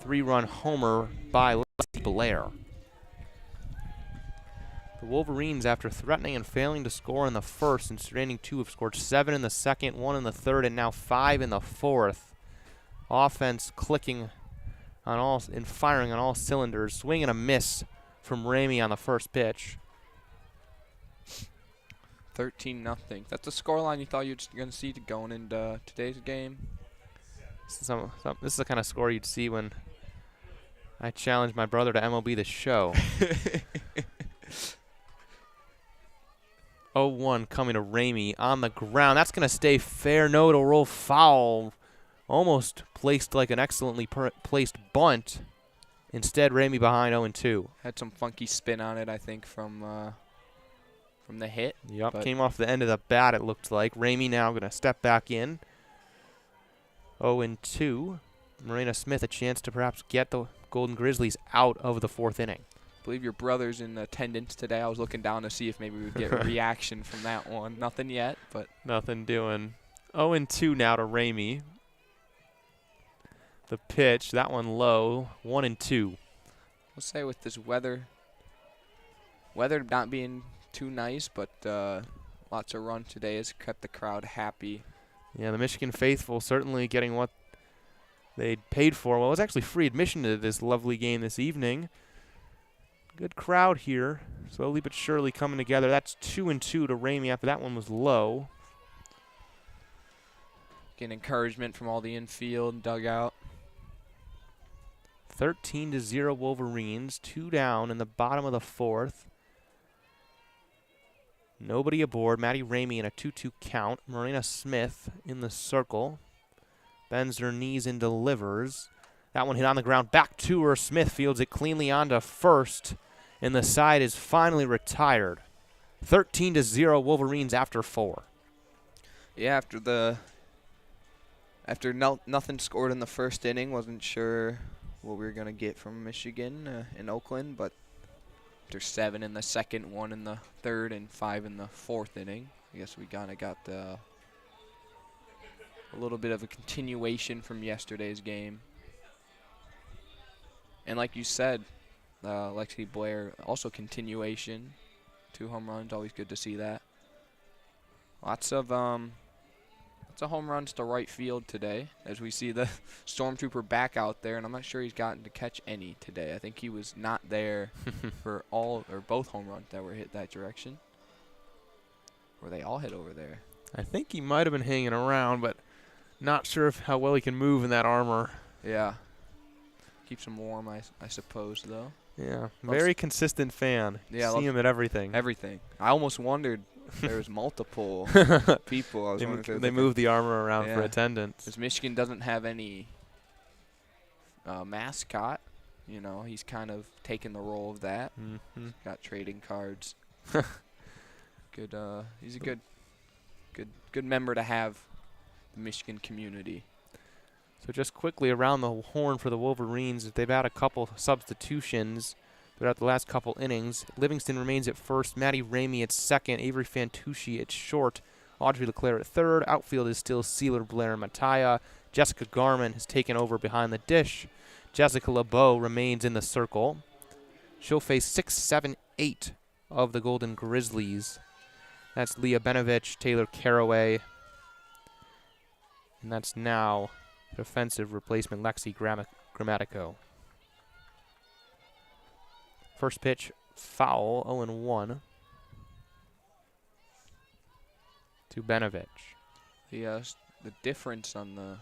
3-run homer by Lexi Blair. The Wolverines, after threatening and failing to score in the first and straining 2, have scored 7 in the second, 1 in the third, and now 5 in the fourth. Offense clicking on all and firing on all cylinders. Swing and a miss from Ramey on the first pitch. 13-0. That's the scoreline you thought you were going to see going into today's game. This is the kind of score you'd see when I challenged my brother to MLB The Show. 0-1 coming to Ramey on the ground. That's going to stay fair. No, it'll roll foul. Almost placed like an excellently placed bunt. Instead, Ramey behind 0-2. Had some funky spin on it, I think, from the hit. Yep, came off the end of the bat, it looked like. Ramey now going to step back in. 0-2. Marina Smith a chance to perhaps get the Golden Grizzlies out of the 4th inning. I believe your brother's in attendance today. I was looking down to see if maybe we would get a reaction from that one. Nothing yet, but Nothing doing. 0-2 now to Ramey. The pitch, that one low. 1-2. we'll say with this weather not being too nice, but lots of run today has kept the crowd happy. Yeah, the Michigan faithful certainly getting what they paid for. Well, it was actually free admission to this lovely game this evening. Good crowd here, slowly but surely coming together. That's 2-2 to Ramey after that one was low. Getting encouragement from all the infield dugout. 13-0 Wolverines, 2 down in the bottom of the 4th. Nobody aboard. Maddie Ramey in a 2-2 count. Marina Smith in the circle. Bends her knees and delivers. That one hit on the ground. Back to her. Smith fields it cleanly onto first. And the side is finally retired. 13-0 Wolverines after 4. Yeah, after nothing scored in the first inning, wasn't sure what we were going to get from Michigan in Oakland, but after 7 in the second, 1 in the third, and 5 in the 4th inning, I guess we kind of got a little bit of a continuation from yesterday's game. And like you said, Lexi Blair, also continuation. 2 home runs, always good to see that. Lots of lots of home runs to right field today, as we see the Stormtrooper back out there, and I'm not sure he's gotten to catch any today. I think he was not there for all or both home runs that were hit that direction. Or they all hit over there. I think he might have been hanging around, but not sure how well he can move in that armor. Yeah. Keeps him warm, I suppose, though. Yeah, very consistent fan. Yeah, see him at everything. Everything. I almost wondered if there was multiple people. I was wondering if they move the armor around for Yeah. attendance. Because Michigan doesn't have any mascot. You know, he's kind of taken the role of that. Mm-hmm. Got trading cards. Good. He's a good member to have. The Michigan community. So just quickly around the horn for the Wolverines, they've had a couple substitutions throughout the last couple innings. Livingston remains at first, Matty Ramey at second, Avery Fantucci at short, Audrey LeClaire at third. Outfield is still Sealer, Blair, and Mattia. Jessica Garman has taken over behind the dish. Jessica LeBeau remains in the circle. She'll face 6, 7, 8 of the Golden Grizzlies. That's Leah Benovich, Taylor Caraway, and that's now defensive replacement Lexi Grammatico. First pitch, foul, 0-1 to Benovich. The difference on the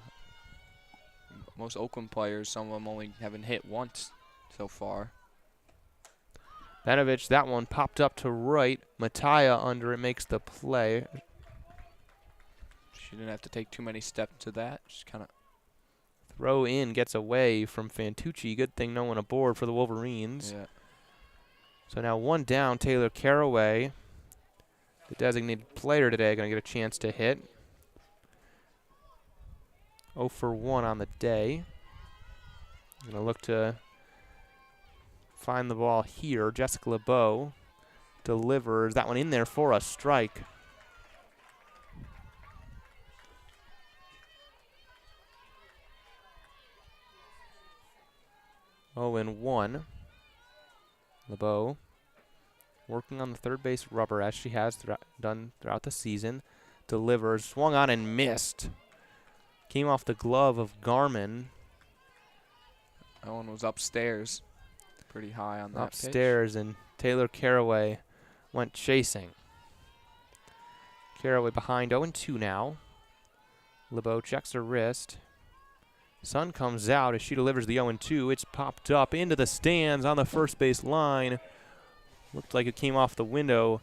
most Oakland players, some of them only haven't hit once so far. Benovich, that one popped up to right. Mattia under it makes the play. She didn't have to take too many steps to that. Just kind of throw in, gets away from Fantucci. Good thing no one aboard for the Wolverines. Yeah. So now one down, Taylor Caraway, the designated player today, going to get a chance to hit. 0 for 1 on the day. Going to look to find the ball here. Jessica LeBeau delivers that one in there for a strike. Oh, and 1. LeBeau working on the third base rubber as she has done throughout the season. Delivers, swung on and missed. Came off the glove of Garman. That one was upstairs. Pretty high on that Upstairs, pitch. And Taylor Caraway went chasing. Caraway behind 0-2 now. LeBeau checks her wrist. Sun comes out as she delivers the 0-2. It's popped up into the stands on the first base line. Looked like it came off the window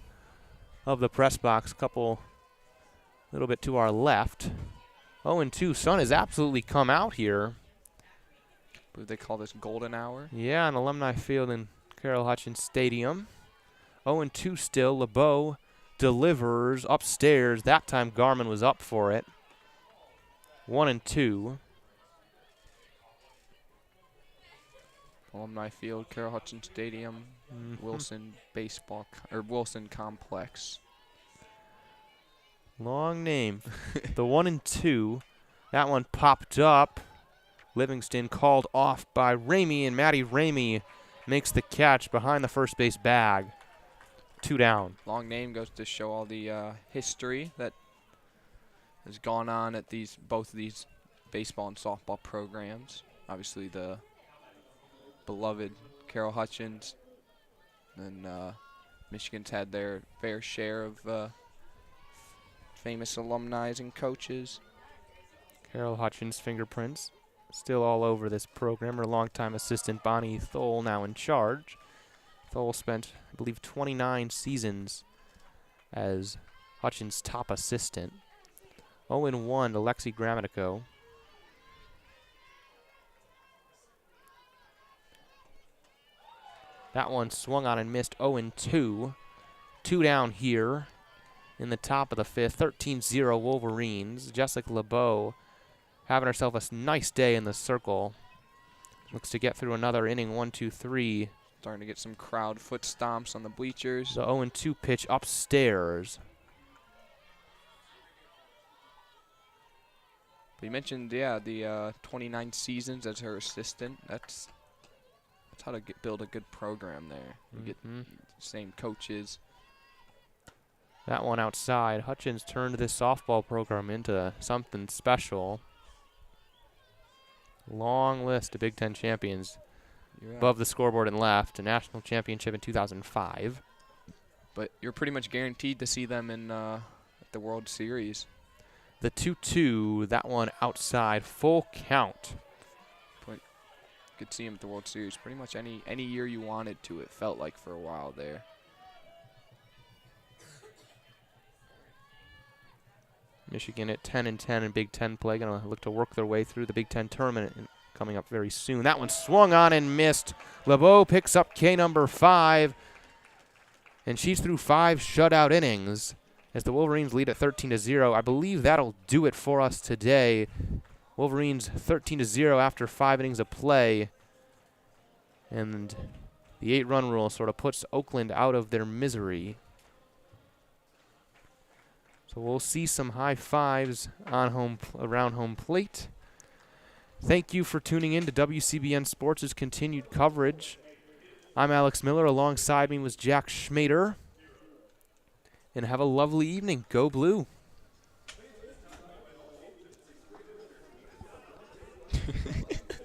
of the press box, a little bit to our left. 0-2. Sun has absolutely come out here. I believe they call this golden hour. Yeah, on Alumni Field in Carol Hutchins Stadium. 0-2 still. LeBeau delivers upstairs. That time Garman was up for it. 1-2. Alumni Field, Carol Hutchins Stadium, Wilson Wilson Complex. Long name. The 1-2. That one popped up. Livingston called off by Ramey, and Matty Ramey makes the catch behind the first base bag. 2 down. Long name goes to show all the history that has gone on at both of these baseball and softball programs. Obviously, the beloved Carol Hutchins, and Michigan's had their fair share of famous alumni and coaches. Carol Hutchins' fingerprints still all over this program. Her longtime assistant Bonnie Thole now in charge. Thole spent, I believe, 29 seasons as Hutchins' top assistant. 0-1 to Lexi Grammatico. That one swung on and missed. 0-2. 2 down here in the top of the 5th. 13-0 Wolverines. Jessica LeBeau having herself a nice day in the circle. Looks to get through another inning. 1, 2, 3. Starting to get some crowd foot stomps on the bleachers. The 0-2 pitch upstairs. But you mentioned, the 29 seasons as her assistant. That's how to build a good program there. You get the same coaches. That one outside. Hutchins turned this softball program into something special. Long list of Big Ten champions above the scoreboard and left. A national championship in 2005. But you're pretty much guaranteed to see them in the World Series. The 2-2, that one outside, full count. Could see him at the World Series pretty much any year you wanted to, it felt like, for a while there. Michigan at 10-10 in Big Ten play. Going to look to work their way through the Big Ten tournament coming up very soon. That one swung on and missed. LeBeau picks up K number 5. And she's through 5 shutout innings as the Wolverines lead at 13-0. I believe that'll do it for us today. Wolverines 13-0 after 5 innings of play. And the 8-run rule sort of puts Oakland out of their misery. So we'll see some high fives on around home plate. Thank you for tuning in to WCBN Sports' continued coverage. I'm Alex Miller. Alongside me was Jack Schmader. And have a lovely evening. Go Blue.